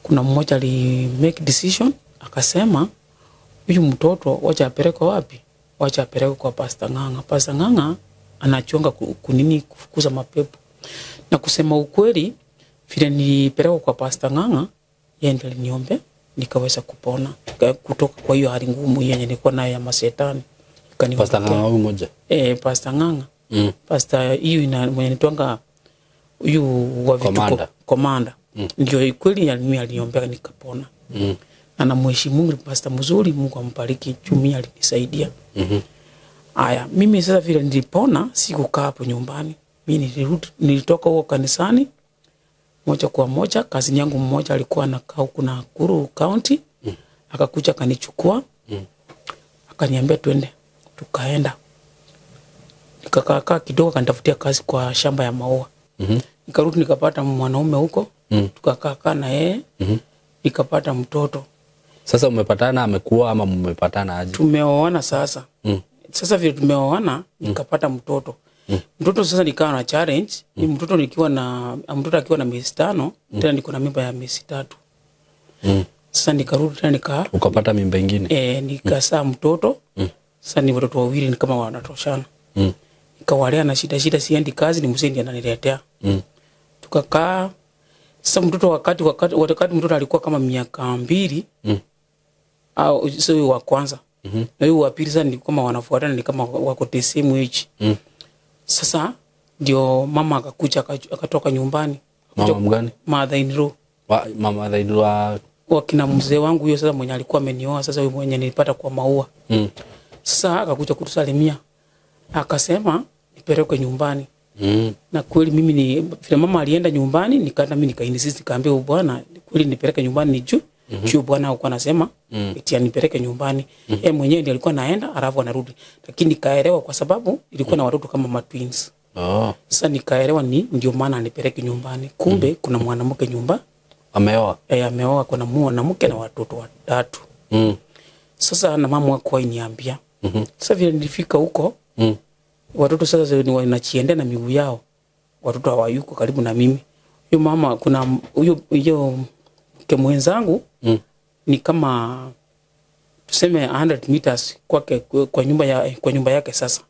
A: Kuna mmoja ali make decision, akasema huyu mtoto wacha apeleke wapi? Wacha apeleke kwa Pastor Ng'ang'a. Pastor Ng'ang'a anachonga kufukuza mapepo. Na kusema ukweli, vile nilipelekwa kwa Pastor Ng'ang'a, yeye ndiye aliniombe nikaweza kupona kutoka kwa hiyo hali ngumu yenye nilikuwa nayo ya masetani.
B: Pastor Ng'ang'a huyu mmoja?
A: Pastor Ng'ang'a. Pastor hiyo mwenye nitwanga huyu wa vituko komanda. Ndio kweli aliniombea nikapona. Na namheshimu Mungu, pastor mzuri, Mungu ambariki, chumi alinisaidia. Aya, mimi sasa vile nilipona, sikukaa hapo nyumbani. mimi nilitoka huko kanisani moja kwa moja. Kazi yangu mmoja alikuwa anakaa huko Nakuru County, akakuja akanichukua, akaniambia twende, tukaenda. Nikakaa kidogo, akanitafutia kazi kwa shamba ya maua. Nikarudi nikapata mwanaume huko, tukakaa na yeye, nikapata mtoto.
B: Sasa umepatana amekuwa ama mmepatana aje?
A: Tumeoana sasa. Sasa vile tumeoana nikapata mtoto. Mtoto sasa nikawa na challenge, ni mtoto akiwa na miezi 5, tena niko na mimba ya miezi 3. Sasa nikarudi tena
B: ukapata mimba nyingine.
A: Nikazaa mtoto. Sasa ni watoto wawili, ni kama wanatoshana. Nikawalea na shida, siendi kazi, ni mzee ndiye ananiletea. Tukakaa. Sasa mtoto wakati mtoto alikuwa kama miaka 2, au sio wa kwanza. Na huyo wa pili sasa ni kama wanafuatana, ni kama wako the same age. Sasa ndio mama akakuja akatoka nyumbani.
B: Mama mgani?
A: Mother in law.
B: Mama in law
A: wakina mzee wangu huyo sasa mwenye alikuwa amenioa, sasa huyo mwenye nilipata kwa maua. Sasa akakuja kutusalimia. Akasema nipeleke nyumbani. Na kweli mimi ni vile mama alienda nyumbani, nikaenda mimi nikainsist, nikaambia bwana kweli nipeleke nyumbani ni juu bwana alikuwa anasema eti anipeleke nyumbani. Yeye mwenyewe ndiye alikuwa naenda alafu anarudi. Lakini nikaelewa kwa sababu ilikuwa na watoto kama twins. Sasa nikaelewa ndio maana anipeleke nyumbani. Kumbe kuna mwanamke nyumba
B: ameoa.
A: Ameoa, kuna mwanamke na watoto 3. Sasa na mama wako aliniambia. Sasa vile nilifika huko, watoto sasa wanachiendea na miguu yao. Watoto hawayuko karibu na mimi. Huyo mama kuna huyo mke mwenzangu ni kama tuseme 100 meters kwake kwa nyumba yake sasa.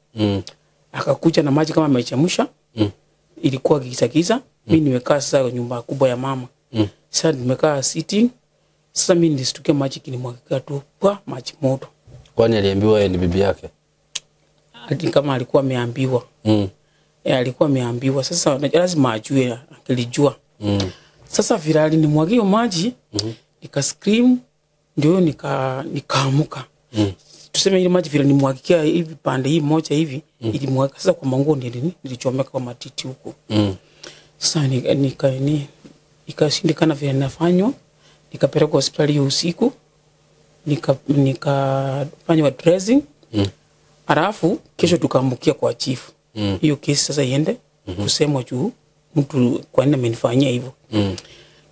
A: Akakuja na maji kama amechemsha. Ilikuwa giza. Mimi nimekaa sasa nyumba kubwa ya mama. Sasa nimekaa sitting. Sasa mimi nilistukia maji kinimwagika tu kwa maji moto.
B: Kwani aliambiwa yeye ni bibi yake?
A: Hadi kama alikuwa ameambiwa. Alikuwa ameambiwa. Sasa lazima ajue, akilijua. Sasa virali nimwagia maji, nika scream, ndio nikaamuka. Tuseme ile maji vile nimwagikia hivi pande hii moja hivi, ilimwaga sasa kwa manguo nilichomeka kwa matiti huko. Sasa ikashindikana vile nafanywa, nikapelekwa hospitali hiyo usiku, nikafanywa dressing. Alafu kesho tukaambukia kwa chief. Hiyo kesi sasa iende kusemwa juu mtu kwa nini amenifanyia hivyo.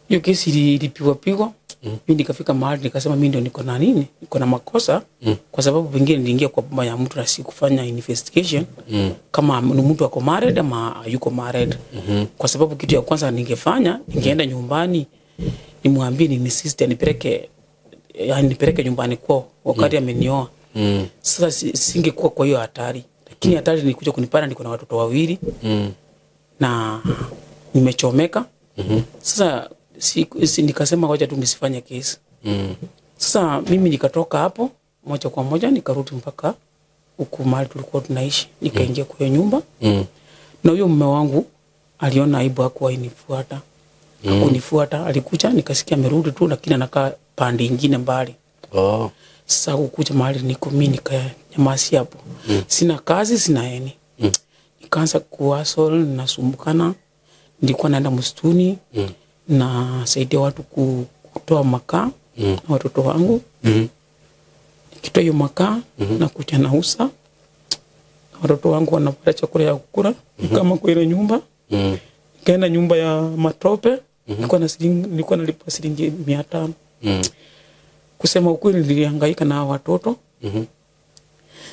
A: Hiyo kesi ilipigwa. Mimi nikafika mahali nikasema mimi ndio niko na nini? Niko na makosa kwa sababu pengine niliingia kwa boma ya mtu na si kufanya investigation kama ni mtu ako married ama yuko married. Kwa sababu kitu ya kwanza ningefanya, ningeenda nyumbani nimwambie ni sister nipeleke nyumbani kwao wakati amenioa. Sasa singekuwa kwa hiyo hatari. Lakini hatari ni kuja kunipata niko na watoto 2 na nimechomeka. Sasa nikasema ngoja tu nisifanye kesi. Sasa mimi nikatoka hapo moja kwa moja nikarudi mpaka huko mahali tulikuwa tunaishi. Nikaingia kwa nyumba. Na huyo mume wangu aliona aibu hakuwa inifuata. Hakunifuata, alikuja nikasikia amerudi tu lakini anakaa pande nyingine mbali. Sasa kukuja mahali niko mimi nikanyamasia hapo. Sina kazi, sina eni. Nikaanza kuhustle, nasumbukana. Nilikuwa naenda msituni na saidia watu kutoa makaa na watoto wangu. Nikitoa hiyo makaa na kuja nauza. Watoto wangu wanapata chakula ya kukula kama kwa ile nyumba. Nikaenda nyumba ya matope. Nilikuwa nalipa shilingi 500. Kusema ukweli nilihangaika na watoto.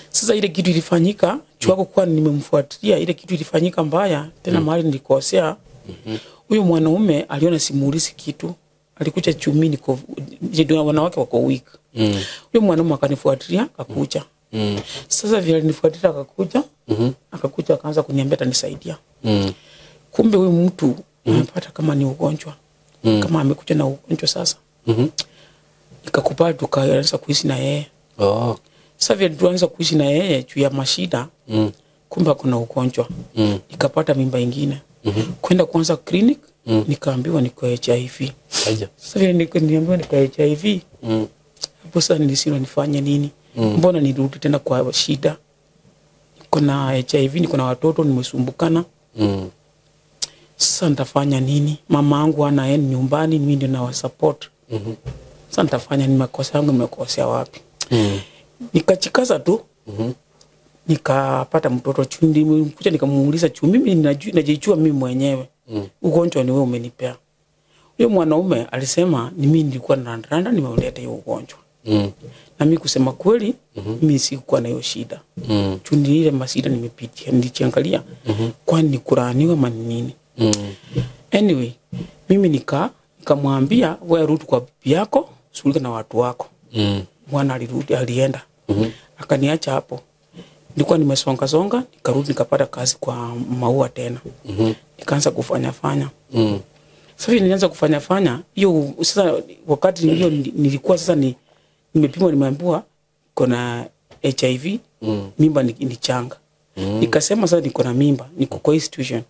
A: Sasa ile kitu ilifanyika, chuako kwa nimemfuatilia, ile kitu ilifanyika mbaya, tena mahali nilikosea. Huyo mwanaume aliona simulizi kitu. Alikuja chumini kwa wanawake wako weak. Huyo mwanaume akanifuatilia, akakuja. Sasa vile alinifuatilia akakuja akaanza kuniambia atanisaidia. Kumbe huyo mtu amepata kama ni ugonjwa. Kama amekuja na ugonjwa sasa. Nikakubali tukaanza kuishi na yeye. Sasa vile tuanza kuishi na yeye juu ya mashida. Kumbe kuna ugonjwa. Nikapata mimba nyingine. Kwenda kuanza clinic, nikaambiwa niko HIV. Sasa vile niliambiwa niko HIV. Hapo sasa nilisema nifanye nini? Mbona nirudi tena kwa shida? Niko na HIV, niko na watoto, nimesumbukana. Sasa nitafanya nini? Mama yangu ana nyumbani, mimi ndio na support. Sasa nitafanya nini? Makosa yangu nimekosea wapi? Nikachikaza tu. Nikapata mtoto chundi, nikuja nikamuuliza mimi najijua mimi mwenyewe. Ugonjwa ni wewe umenipea. Huyo mwanaume alisema ni mimi nilikuwa na randa nimeuleta hiyo ugonjwa. Na mimi kusema kweli mimi sikuwa na hiyo shida. Chundi ile masida nimepitia, niliangalia kwani ni kulaaniwa ama nini. Anyway, mimi nikamwambia wewe rudi kwa bibi yako, sulika na watu wako. Mwana alirudi, alienda. Akaniacha hapo. Nilikuwa nimesonga, nikarudi nikapata kazi kwa maua tena. Nikaanza kufanya. Sasa nilianza kufanya hiyo. Sasa wakati hiyo nilikuwa sasa nimepimwa, nimeambiwa kuna HIV, mimba ni changa. Nikasema sasa niko na mimba, niko kwa institution.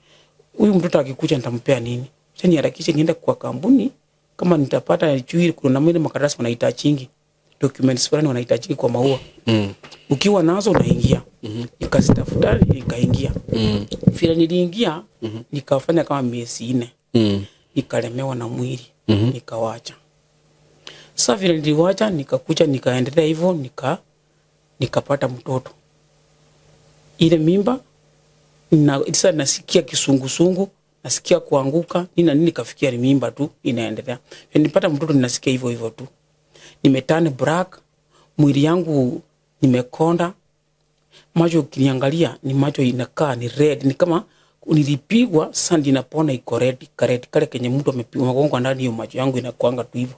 A: Huyu mtoto akikuja nitampea nini? Sasa niharakishe niende kwa kampuni kama nitapata juu kuna mimi makaratasi wanahitaji documents fulani wanahitaji kwa maua. Ukiwa nazo unaingia. Nikazitafuta nikaingia. Vile niliingia nikafanya kama miezi 4. Nikalemewa na mwili. Nikawacha. Sasa vile niliwacha nikakuja nikaendelea hivyo nikapata mtoto. Ile mimba sasa nasikia kisungusungu, nasikia kuanguka, nini kafikia ni mimba tu inaendelea. Nilipata mtoto ninasikia hivyo tu. Nimetani black, mwili yangu nimekonda. Macho ukiniangalia ni macho inakaa ni red, ni kama nilipigwa sandi inapona iko red, kale kenye mtu amepigwa magongo ndani hiyo macho yangu inakuanga tu hivyo.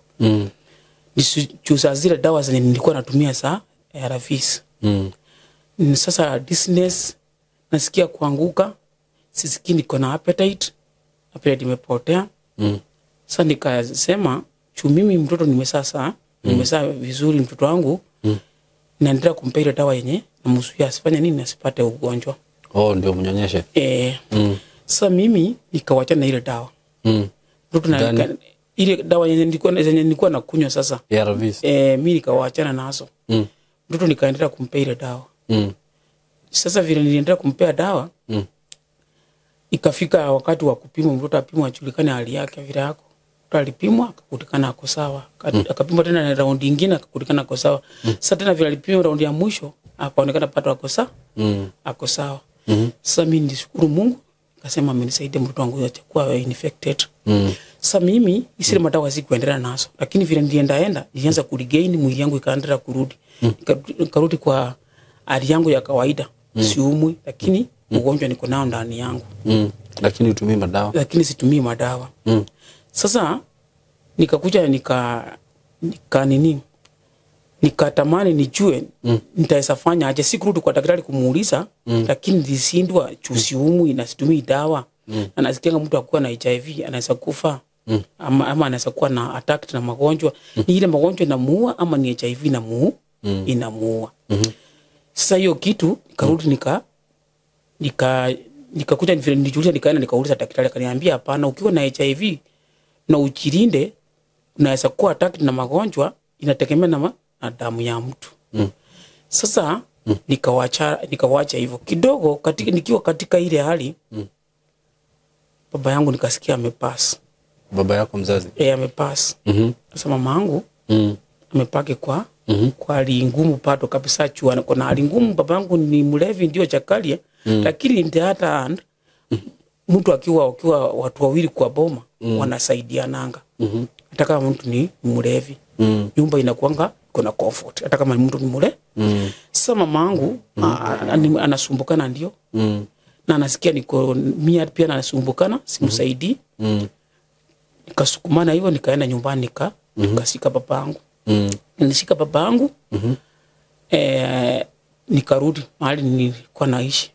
A: Nisichuza zile dawa zenye nilikuwa natumia saa ARVs. Sasa dizziness, nasikia kuanguka, sisikii niko na appetite imepotea. Sasa nikasema mimi mtoto nimesasa vizuri mtoto wangu, naendelea kumpa ile dawa yenye namzuia asifanye nini asipate ugonjwa.
B: Ndio mnyonyeshe.
A: Sasa mimi nikawacha na ile dawa. Mtoto na ile dawa yenye nilikuwa nakunywa sasa.
B: ARVs.
A: Mimi nikawaachana nazo. Mtoto nikaendelea kumpa ile dawa. Sasa vile niliendelea kumpea dawa, ikafika wakati wa kupima, mtoto apimwa ajulikane hali yake vile yako. Mtoto alipimwa akakutikana ako sawa. Akapimwa tena na raundi nyingine akakutikana ako sawa. Sasa tena vile alipimwa raundi ya mwisho akaonekana pato ako sawa. Ako sawa. Sasa mimi nishukuru Mungu, akasema amenisaidia mtoto wangu atakuwa infected. Sasa mimi isile madawa sikuendelea nazo, lakini vile nilianza kuregain mwili yangu ikaendelea kurudi. Nikarudi kwa hali yangu ya kawaida. Siumwi, lakini ugonjwa niko nao ndani yangu.
B: Lakini utumii madawa.
A: Lakini situmii madawa. Sasa nikakuja nikatamani nijue nitaweza fanya aje. Sikurudi kwa daktari kumuuliza, lakini nilishindwa siumwi na situmii dawa. Na nasikia mtu akuwa na HIV anaweza kufa. Ama anaweza kuwa na attack na magonjwa. Ni ile magonjwa inamuua ama ni HIV inamuua. Sasa hiyo kitu nikarudi nikakuja vile nilijiuliza, nikaenda nikauliza daktari, akaniambia hapana, ukiwa na HIV na ujilinde unaweza kuwa attack na magonjwa, inategemea na damu ya mtu. Sasa nikawacha hivyo kidogo. Nikiwa katika ile hali, baba yangu nikasikia amepass.
B: Baba yako mzazi?
A: Amepass. Sasa mama yangu amepake kwa hali ngumu pato kabisa, kuna hali ngumu. Baba yangu ni mlevi ndio chakalia, lakini in the other hand mtu akiwa watu wawili kwa boma wanasaidiananga. Hata kama mtu ni mlevi, nyumba inakuanga kuna comfort hata kama mtu ni mlevi. Sasa mama yangu anasumbukana ndio. Na nasikia niko mimi pia nasumbukana, simsaidii. Nikasukumana hivyo nikaenda nyumbani nikashika baba yangu. Nilishika baba yangu. Nikarudi mahali nilikuwa naishi.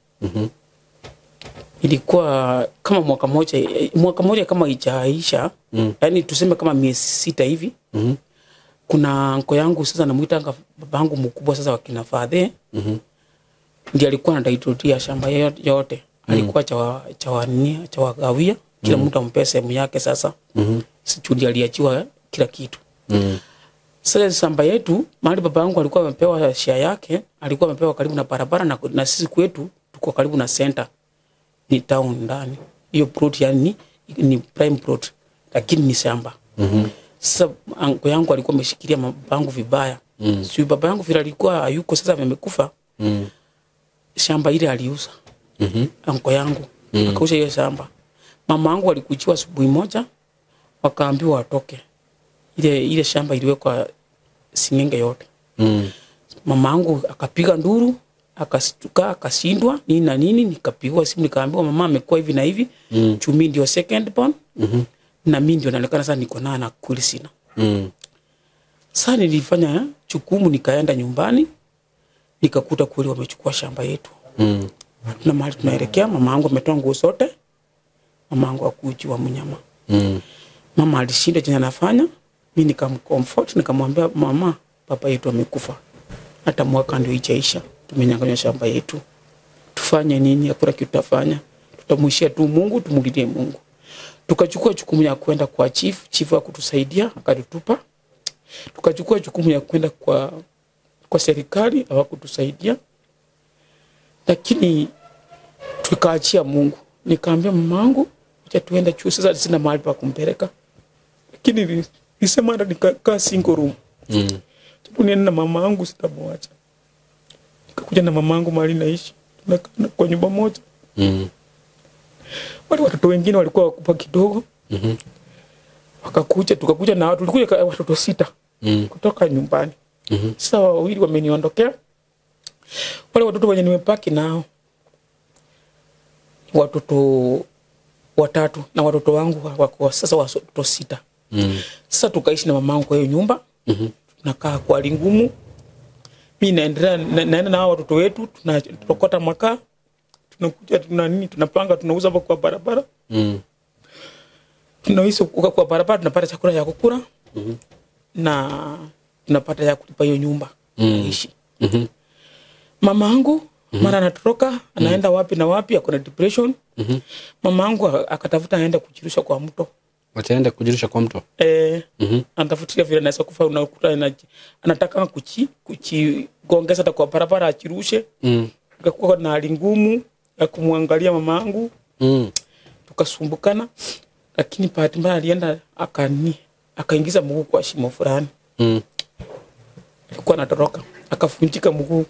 A: Ilikuwa kama mwaka moja kama ijaisha, yani tuseme kama miezi 6 hivi. Kuna anko yangu sasa namuita baba yangu mkubwa sasa wakina father. Ndiye alikuwa anadaidia shamba yote. Alikuwa cha wagawia, kila mtu ampe sehemu yake sasa. Sijui aliachiwa kila kitu. Sasa shamba yetu, mahali baba yangu alikuwa amepewa share yake, alikuwa amepewa karibu na barabara, na sisi kwetu tuko karibu na center ni town ndani. Hiyo plot yani ni prime plot lakini ni shamba. Sasa anko yangu alikuwa ameshikilia mabangu vibaya. Sio baba yangu vile alikuwa hayuko sasa amekufa. Shamba ile aliuza. Anko yangu akauza hiyo shamba. Mama yangu alikujiwa asubuhi moja wakaambiwa watoke. Ile shamba iliwekwa singenge yote. Mama yangu akapiga nduru, akastuka, akashindwa nini na nini, nikapigwa simu nikaambiwa mama amekuwa hivi na hivi. Chumi ndio second born. Na mimi ndio naonekana sasa niko na kweli sina. Sasa nilifanya chukumu nikaenda nyumbani nikakuta kweli wamechukua shamba yetu. Na mahali tunaelekea mama yangu ametoa nguo zote. Mama yangu akujiwa mnyama. Mama alishinda chenye anafanya, mimi nikamcomfort nikamwambia mama papa yetu amekufa. Hata mwaka ndio ijaisha. Tumenyang'anywa shamba yetu. Tufanye nini? Hakuna kitu tutafanya. Tutamuishia tu Mungu, tumulidie Mungu. Tukachukua jukumu ya kwenda kwa chief akutusaidia akatutupa. Tukachukua jukumu ya kwenda kwa serikali hawakutusaidia. Lakini tukaachia Mungu. Nikaambia mamangu acha tuende chuo sasa sina mahali pa kumpeleka. Lakini nisema hata nikakaa single room. Nienda na mamangu sitamwacha. Nikakuja na mamangu mahali naishi. Tunakaa kwa nyumba moja. Wale watoto wengine walikuwa wakupa kidogo. Wakakuja tukakuja na tulikuja watoto 6 kutoka nyumbani. Sasa wawili wameniondokea. Wale watoto wenye nimepaki nao watoto 3 na watoto wangu wako sasa watoto 6. Sasa tukaishi na mamangu kwa hiyo nyumba. Tunakaa kwa lingumu. Mimi naenda na hao watoto wetu tunatokota makaa. Tunakuja tunapanga tunauza hapo kwa barabara. Tunaishi kwa barabara tunapata chakula ya kukula. Na tunapata ya kulipa hiyo nyumba. Ishi. Mama yangu mara anatoroka anaenda wapi na wapi akona depression. Mama yangu akatafuta aenda kujirusha kwa mto.
B: Wataenda kujirusha kwa mto?
A: Anatafutia vile anaweza kufa unakuta anataka gongeza hata kwa barabara achirushe. Akakuwa na hali ngumu ya kumwangalia mama yangu. Tukasumbukana lakini bahati mbaya alienda akaingiza mguu kwa shimo fulani. Alikuwa anatoroka akafunjika mguu.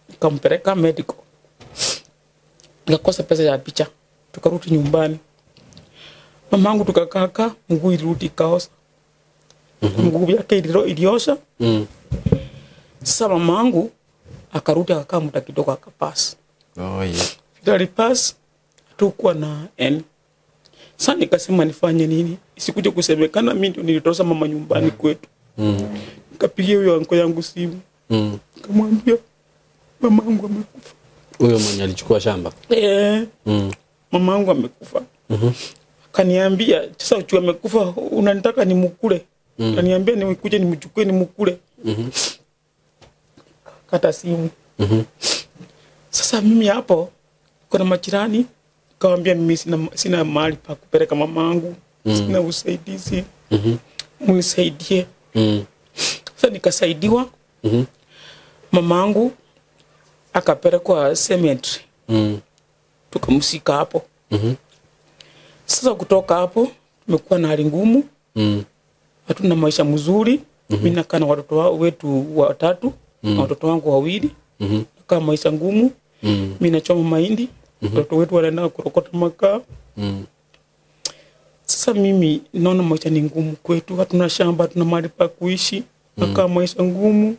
A: Nikampeleka medical. Nikakosa pesa ya picha. Tukarudi nyumbani. Mamangu tukakaa mguu ilirudi kaosa. Mguu yake iliosha. Sasa mamangu akarudi akakaa muda kidogo akapass. Vile pass tukua na N. Sasa nikasema nifanye nini? Isikuje kusemekana mimi ndio nilitosa mama nyumbani kwetu. Nikapigia huyo anko yangu simu. Nikamwambia mamangu amekufa.
B: Huyo mwenye alichukua shamba?
A: Mamangu amekufa. Akaniambia sasa ukiwa amekufa unanitaka nimukule. Akaniambia nikuje nimchukue nimukule. Kata simu. Sasa mimi hapo kuna majirani kaambia mimi sina mahali pa kupeleka mamangu. Sina usaidizi. Munisaidie. Sasa nikasaidiwa. Mamangu akapelekwa cemetery. Tukamsika hapo. Sasa kutoka hapo tumekuwa na hali ngumu. Hatuna maisha mzuri. Mimi nakaa na watoto wetu 3 na watoto wangu 2. Nakaa maisha ngumu. Mimi nachoma mahindi. Watoto wetu wanaenda kurokota makaa. Sasa mimi naona maisha ni ngumu kwetu. Hatuna shamba, hatuna mahali pa kuishi. Nakaa maisha ngumu.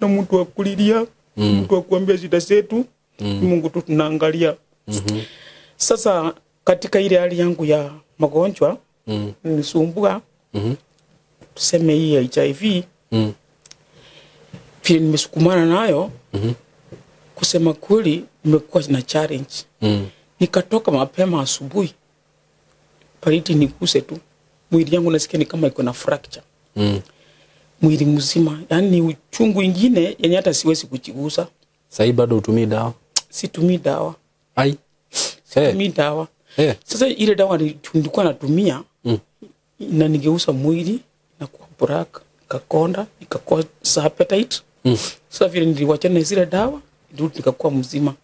A: Na mtu wa kulilia, mtu wa kuambia shida zetu. Mungu tu tunaangalia. Sasa katika ile hali yangu ya magonjwa nisumbua. Tuseme hii HIV. Pia nimesukumana nayo. Kusema kweli nimekuwa na challenge. Nikatoka mapema asubuhi. Pariti nikuse tu. Mwili yangu nasikia ni kama iko na fracture. Mwili mzima. Yaani ni uchungu ingine yenye hata siwezi kujigusa.
B: Sasa bado utumii dawa?
A: Situmii dawa.
B: Ai.
A: Situmii dawa. Sasa ile dawa nilikuwa natumia na nigeuza mwili na kuwa black, nikakonda, nikakosa appetite. Sasa vile niliwachana zile dawa, ndio nikakuwa mzima.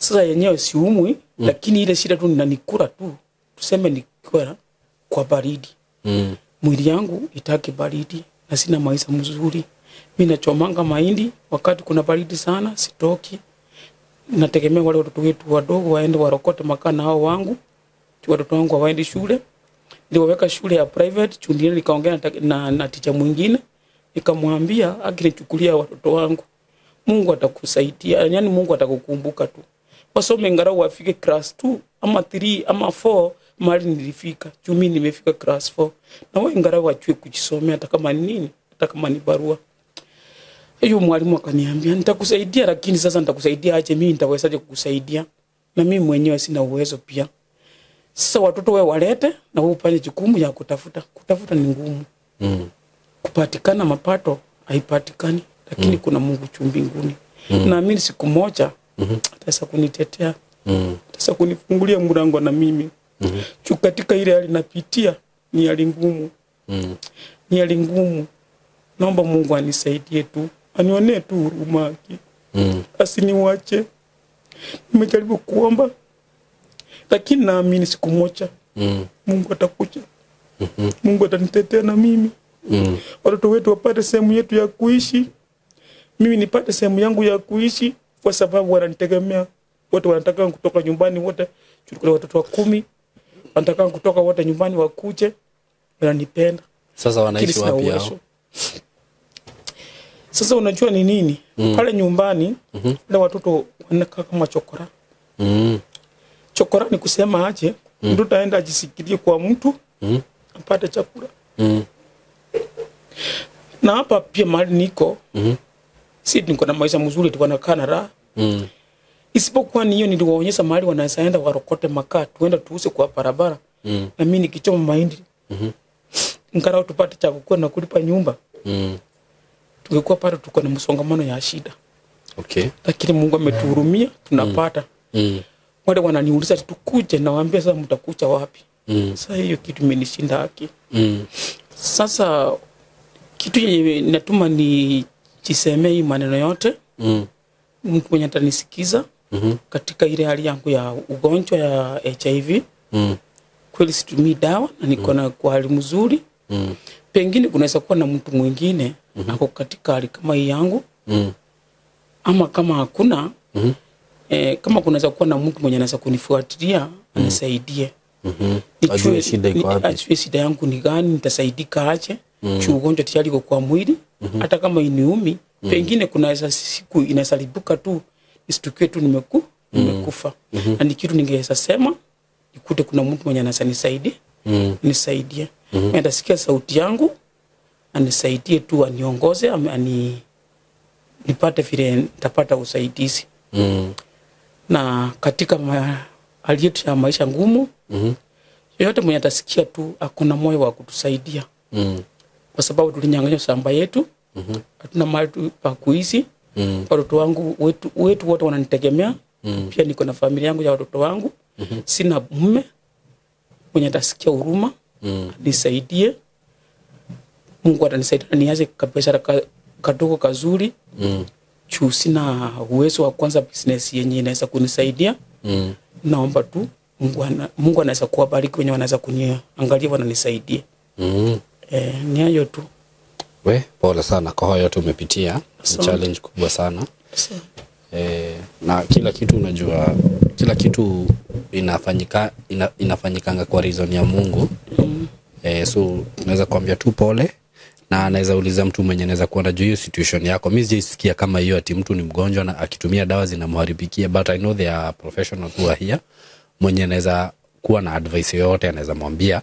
A: Sasa yenyewe siumwi, lakini ile shida tu ninanikula tu. Tuseme nikiwa kwa baridi. Mwili yangu itaki baridi na sina maisha mzuri. Mimi nachomanga mahindi wakati kuna baridi sana, sitoki. Nategemea wale watoto wetu wadogo waende warokote makaa na hao wangu. Watoto wangu waende shule. Niliwaweka shule ya private, chundini nikaongea na teacher mwingine. Nikamwambia akinichukulia watoto wangu, Mungu atakusaidia, yani Mungu atakukumbuka tu. Wasome ngarau wafike class 2 ama 3 ama 4 mali nilifika. Mimi nimefika class 4. Na wao ngarau wachue kujisomea hata kama nini, hata kama ni barua. Hiyo mwalimu akaniambia nitakusaidia, lakini sasa nitakusaidia aje? Mimi nitawezaje kukusaidia? Na mimi mwenyewe sina uwezo pia. Sasa watoto wewe walete na wewe ufanye jukumu ya kutafuta. Kutafuta ni ngumu. Kupatikana mapato haipatikani, lakini kuna Mungu juu mbinguni. Naamini siku moja ataweza kunitetea. Ataweza kunifungulia mlango na mimi. Katika ile hali napitia ni hali ngumu. Ni hali ngumu. Naomba Mungu anisaidie tu. Anionee tu huruma yake. Asiniwache. Nimejaribu kuomba, lakini naamini siku moja Mungu atakuja. Mungu atanitetea na mimi. Watoto wetu wapate sehemu yetu ya kuishi. Mimi nipate sehemu yangu ya kuishi, kwa sababu wananitegemea. Wote wanataka kutoka nyumbani, wote tulikuwa watoto 10. Wanataka kutoka wote nyumbani wakuje. Wananipenda.
B: Sasa wanaishi wapi hao?
A: Sasa unajua ni nini? Pale nyumbani wale watoto wanakaa kama chokora. Chokora ni kusema aje, mtoto aenda ajisikilie kwa mtu, apate chakula. Na hapa pia mahali niko, si niko na maisha mzuri, tuko na raha. Isipokuwa ni hiyo niliwaonyesha mahali wanaweza enda warokote makaa, tuenda tuuse kwa barabara. Na mimi nikichoma mahindi. Ngarau tupate cha kukula na kulipa nyumba. Tungekuwa pale tuko na msongamano ya shida.
B: Okay.
A: Lakini Mungu ametuhurumia, tunapata. Wale wananiuliza tukuje, na waambia sasa mtakuja wapi? Sasa hiyo kitu imenishinda haki. Sasa kitu yenye natuma ni jisemee hii maneno yote. Mtu mwenye atanisikiza katika ile hali yangu ya ugonjwa ya HIV. Kweli situmii dawa na niko na kwa hali mzuri. Pengine kunaweza kuwa na mtu mwingine ako katika hali kama hii yangu. Ama kama hakuna, kama kunaweza kuwa na mtu mwenye anaweza kunifuatilia, anisaidie.
B: Ajue shida iko wapi?
A: Ajue shida yangu ni gani, nitasaidika aje? Ugonjwa tayari uko kwa mwili. Hata kama iniumi, pengine kunaweza siku inasalibuka tu, isitukie tu nimekufa. Na ni kitu ningeweza sema, ikute kuna mtu mwenye anaweza nisaidia, nisaidie. Nitasikia sauti yangu, anisaidie tu, aniongoze, nipate vile nitapata usaidizi. Na katika hali yetu ya maisha ngumu, yote mwenye atasikia tu hakuna moyo wa kutusaidia. Kwa sababu tulinyang'anywa shamba yetu, hatuna mahali pa kuishi. Watoto wangu wetu wote wananitegemea. Pia niko na familia yangu ya watoto wangu. Sina mume mwenye atasikia huruma, nisaidie. Mungu atanisaidia niache kabisa kadogo kazuri. Juu sina uwezo wa kwanza business yenye inaweza kunisaidia. Naomba tu Mungu anaweza kuwabariki wenye wanaweza kuniangalia wananisaidia. Ni hayo tu.
B: Pole sana kwa hayo yote umepitia. Challenge kubwa sana. Na kila kitu unajua, kila kitu inafanyikanga kwa reason ya Mungu. So naweza kuambia tu pole, na anaweza uliza mtu mwenye anaweza kuwa anajua hiyo situation yako. Mimi sijisikia kama hiyo ati mtu ni mgonjwa na akitumia dawa zinamharibikia, but I know there are professionals who are here mwenye anaweza kuwa na advice yoyote anaweza mwambia,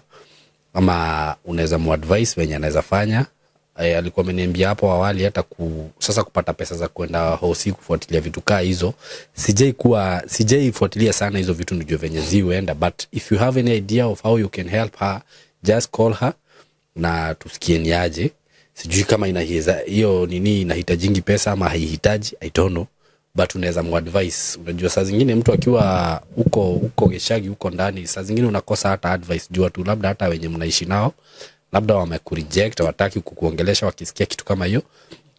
B: ama unaweza muadvise wenye anaweza fanya. Alikuwa ameniambia hapo awali hata sasa kupata pesa za kwenda hosi kufuatilia vitu kaa hizo. Sijaifuatilia sana hizo vitu nijue venye ziwenda, but if you have any idea of how you can help her, just call her na tusikie ni aje. Sijui kama hiyo nini inahitajingi pesa ama haihitaji, I don't know, but unaweza muadvise. Unajua saa zingine mtu akiwa uko geshagi uko ndani, saa zingine unakosa hata advice jua tu labda hata wenye mnaishi nao labda wamekureject, hawataki kukuongelesha wakisikia kitu kama hiyo.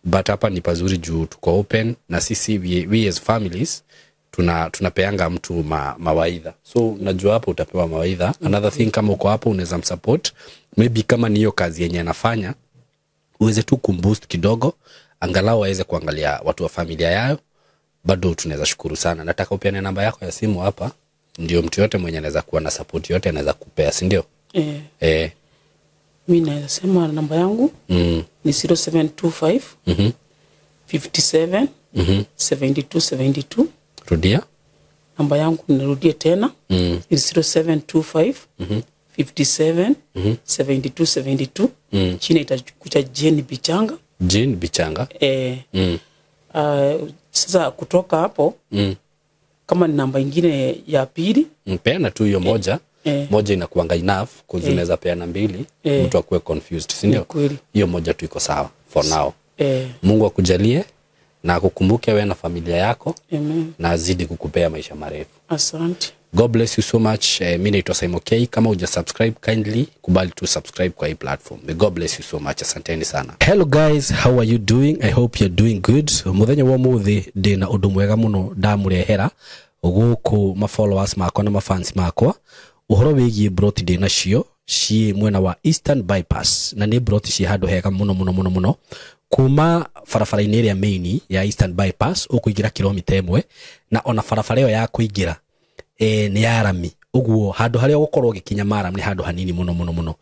B: But hapa ni pazuri juu tuko open, na sisi we as families tunapeanga mtu mawaidha. So najua hapo utapewa mawaidha. Another thing, kama uko hapo unaweza msupport. Maybe kama ni hiyo kazi yenye anafanya, uweze tu kumboost kidogo, angalau aweze kuangalia watu wa familia yao. Bado tunaweza shukuru sana. Nataka upeane namba yako ya simu hapa, ndio mtu yote mwenye anaweza kuwa na support yote anaweza kupea, si ndio?
A: Mimi naweza sema namba yangu ni 0725 57 7272.
B: Rudia.
A: Namba yangu nirudie tena. Ni 0725 57 7272. Chini itakuja Jane Bichanga.
B: Jane Bichanga.
A: Sasa kutoka hapo kama ni namba ingine ya pili,
B: peana tu hiyo moja. Moja inakuanga enough cause unaweza peana mbili, mtu akue confused, si ndio? Hiyo moja tu iko sawa for now. Mungu akujalie na akukumbuke wewe na familia yako.
A: Amen.
B: Na azidi kukupea maisha marefu.
A: Asante.
B: God bless you so much. Mimi naitwa Simon K. Kama uja subscribe, kindly kubali to subscribe kwa hii platform. May God bless you so much. Asanteni sana. Hello guys, how are you doing? I hope you're doing good. Muthenya wa muthi ndina undu mwega muno ndamurehera guku ma followers makwa na ma fans makwa. Uhoro wigie broti ndi nacio ci mwena wa Eastern Bypass, na ni broti ci handu hega muno kuma farafara-ini ĩrĩa main ya Eastern Bypass ukuingira kilomita 1, na ona farafara ĩyo ya kuingira ni ya rami. Uguo handu haria gukorwo gikinya maram ni handu hanini muno.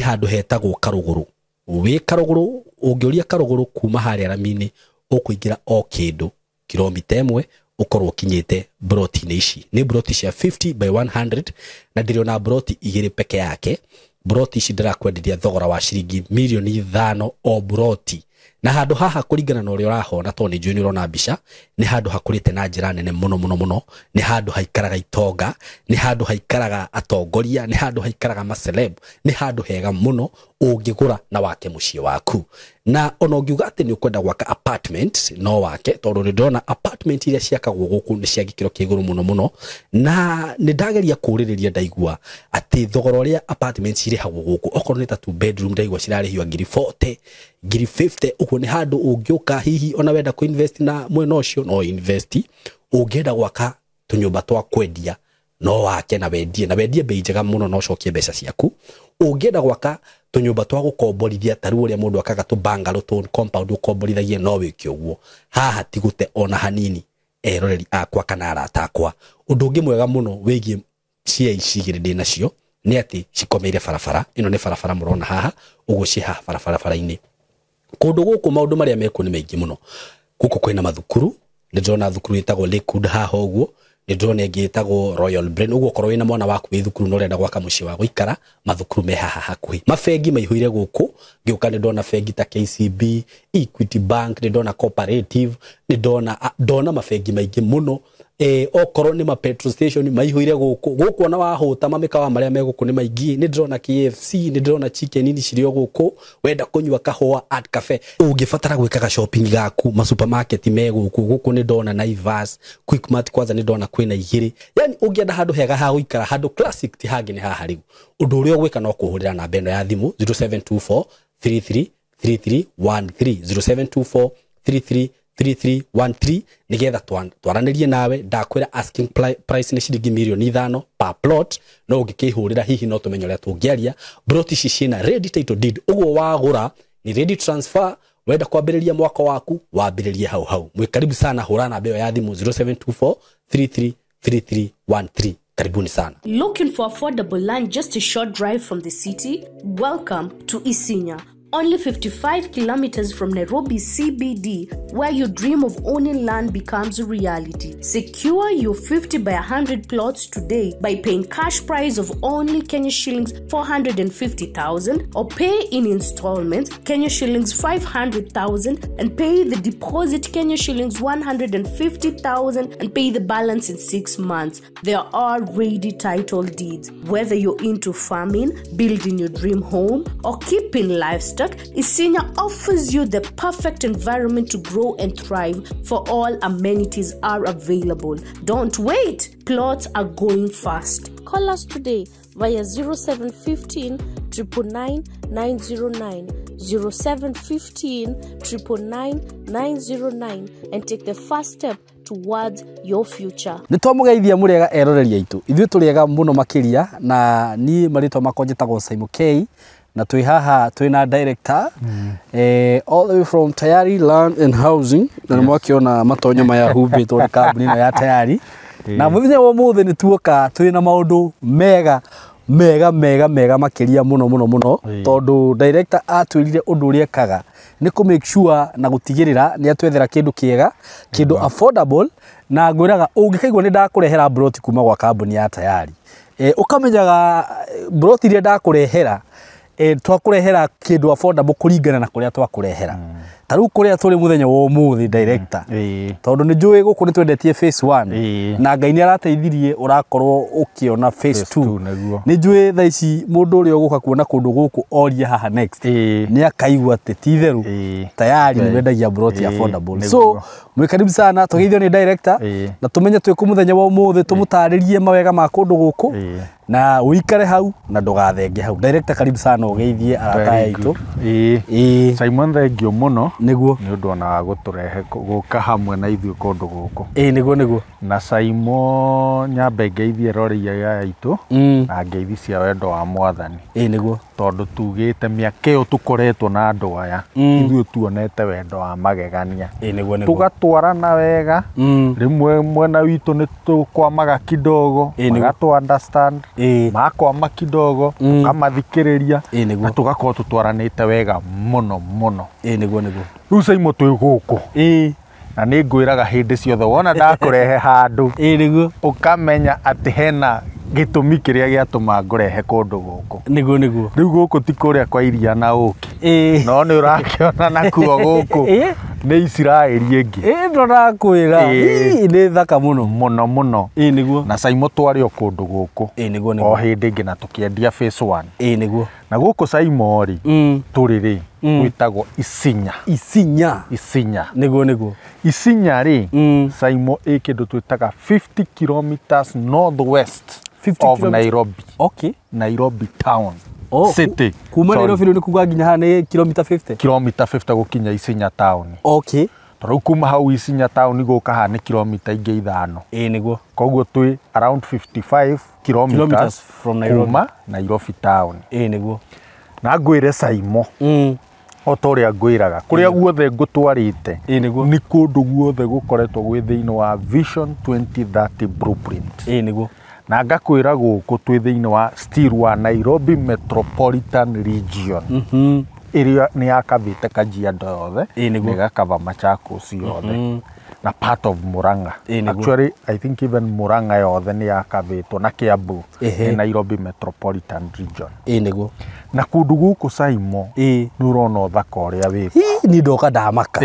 B: Handu hetagwo Karuguru. Wi Karuguru, ungioria Karuguru kuma haria rami-ini ukuingira o kindu kilomita 1 ukorwo kinyite broti-ini ici. Ni broti cia 50 by 100, na ndiriona broti igiri peke yake. Broti ici ndirakwenderia thogora wa ciringi milioni 5 o broti. Na handu haha kuringana na uria urahona to ni njui urona mbica, ni handu hakurite na njira nene muno. Ni handu haikaraga itonga, ni handu haikaraga atongoria, ni handu haikaraga ma celeb, ni handu hega muno ungigura na wake muciĩ waku. Na ona ungiuga ati ni ukwenda gwaka apartment, no wake, tondu ni ndona apartment iria ciakagwo guku ni cia gikiro kia iguru muno. Na ni ndageria kuririria ndaigua ati thogora uria apartments irihagwo guku, okorwo ni ta 2 bedroom ndaigua cirarihio ngiri 40, ngiri 50. Uko ni handu ungiuka hihi ona wenda ku invest na mwena ucio no invest. Ungienda gwaka tunyumba twa kwendia no wake na wendie bei njega muno, no cokie mbeca ciaku. Ungienda gwaka tunyumba twa gukomborithia taru uria mundu akaga tu bungalow tu compound ukomborithagie no wiki uguo. Haha tigute ona hanini. Roreri akwa kana arata akwa, undu ungi mwega muno wigie cia icigire ndi nacio ni ati cikomeire barabara. Ino ni barabara murona haha, uguo ci haha barabara-ini. Kundu guku maundu maria meku ni maingi muno. Guku kwina mathukuru, ni ndona thukuru itagwo Lakewood haha uguo, ni ndona ingi itagwo Royal Brain. Uguo korwo wina mwana waku wi thukuru no renda gwaka muciĩ wa guikara, mathukuru me haha hakuhi. Mafengi maihuire guku, ngiuka ni ndona fengi ta KCB, Equity Bank, ni ndona Cooperative, ni ndona mafengi maingi muno. Okorwo ni ma petrol station maihuire guku ona wahuta mamikawa maria me guku ni maingi. Ni ndona KFC, ni ndona chicken ini cirio guku, wenda kunywa kahua at cafe, ungibatara gwikaga shopping gaku ma supermarket me guku ni ndona Naivas, Quickmart kwanza ni ndona kwina igiri. Yani ungienda handu hega ha guikara, handu classic ti hangi ni haha riu. Undu uria gwika no kuhurira na beno ya thimu 0724 33 3313 0724 33 3313 nigetha twaranirie nawe. Ndakwira asking price ni ciringi milioni 5 per plot, no ungikihurira hihi no tumenyo ria tungiaria. Broti ici ciina ready title deed, uguo wagura ni ready transfer. Wenda kwambiriria mwaka waku wambiririe hau. Mwikaribu sana, hura na beo ya thimu 0724 33 3313. Karibuni sana.
C: Looking for affordable land just a short drive from the city? Welcome to Isinya. Only 55 kilometers from Nairobi CBD, where your dream of owning land becomes a reality. Secure your 50 by 100 plots today by paying cash price of only Kenya shillings 450,000 or pay in installments Kenya shillings 500,000 and pay the deposit Kenya shillings 150,000 and pay the balance in 6 months. There are ready title deeds. Whether you're into farming, building your dream home, or keeping livestock, Isinya offers you the perfect environment to grow and thrive, for all amenities are available. Don't wait. Plots are going fast.
D: Call us today via 0715 999 909, 0715 999 909 and take the first step towards your future.
B: Nitwamugeithia murega eroreri aitu ithuĩ tũrĩega mũno makĩria na niĩ marĩtwa makwa njĩtagwo Simon K na twĩ haha twĩ na director all the way from Tayari Land and Housing na nĩmwakiona matonyo maya humbĩtwo nĩ kambuni ĩno ya Tayari na mũthenya wa ũmũthĩ nĩtuoka twĩ na maũndũ mega makĩria mũno tondũ director atwĩrire ũndũ ũrĩa ekaga nĩ ku make sure na gũtigĩrĩra nĩ atwethera kĩndũ kĩega kĩndũ affordable na ngwĩraga ũngĩkaigua nĩ ndakũrehera broti kuma gwa kambuni ya Tayari ũkamenyaga broti iria ndakũrehera twakũrehera kĩndũ affordable kũringana na kũrĩa twakũrehera tarĩu kũrĩa tũrĩ mũthenya wa ũmũthĩ director tondũ nĩ njũĩ gũkũ nĩ twendetie phase 1 na Ngai nĩ arateithirie ũrakorwo ũkĩona phase 2 nĩ njũĩ thaa ici mũndũ ũrĩa ũgũka kuona kũndũ gũkũ oria haha next nĩ akaigua atĩ ti-itherũ Tayari nĩ wendagia broti affordable so mwĩkaribu sana tũgeithio nĩ director na tũmenye twĩ mũthenya wa ũmũthĩ tũmũtarĩrie mawega ma kũndũ gũkũ na uikare hau na ndugathenge hau director karibu sana ugeithie arata aitu
E: Simon thengio muno
B: niguo
E: ni undu ona guturehe guka hamwe na ithuĩ kũndũ gũkũ
B: niguo
E: na Simon nyambe ngeithie roria aitu na ngeithi cia wendo wa Mwathani
B: niguo
E: tondu tugite mĩaka ĩyo tukoretwo na andũ aya ithuĩ tuonete wendo wa magegania
B: niguo
E: tugatwarana wega rimwe mwena witũ nĩ tũkwamaga kidogo magatu understand makwama kidogo kamathikĩrĩria na tugakorwo tutwaranĩte wega mũno
B: niguo
E: rĩu Simon twĩ gũkũ na nĩ ngwĩraga hĩndĩ ciothe wona ndakũrehe handũ
B: niguo
E: ũkamenya atĩ hena gĩtũmi kĩrĩa gĩatũma ngũrehe kũndũ gũkũ
B: niguo
E: rĩu gũkũ ti kũrĩa kwa iria na ũkĩ no nĩ ũrakĩona nakuo gũkũ nĩ Isiraeli ĩngĩ
B: ndo nakwĩra nĩ thaka
E: mũno
B: niguo
E: na Simon twarĩ o kũndũ gũkũ
B: niguo
E: o hĩndĩ ĩngĩ na tũkĩendia phase 1
B: niguo
E: na gũkũ Simon rĩ tũrĩ gwĩtagwo Isinya
B: niguo
E: Isinya rĩ Simon ĩ kĩndũ twĩtaga 50 kilometers northwest of Nairobi Nairobi town city
B: kuma Nairobi nĩ kuga nginya haha nĩ kilomita
E: 50 gũkinya Isinya town tondũ kuma hau Isinya town gũka haha nĩ kilomita ingĩ 5
B: niguo
E: koguo twĩ around 55 kilometers
B: from Nairobi
E: Nairobi town
B: niguo
E: na ngwĩre Simon o torĩa ngwĩraga kũrĩa guothe ngũtwarĩte nĩ kũndũ guothe gũkoretwo gwĩ thĩinĩ wa Vision 2030 blueprint
B: niguo
E: na ngakwĩra gũkũ twĩ thĩinĩ wa still wa Nairobi metropolitan region ĩrĩa nĩ yakavĩte Kajiado yothe nĩ gakava Machakos yothe na part of Murang'a actually I think even Murang'a yothe nĩ yakavĩtwo na Kiambu Nairobi metropolitan region
B: niguo
E: na kũndũ gũkũ Simon nĩ ũrona ũthaka ũrĩa wĩ
B: ni ndoka ndamaka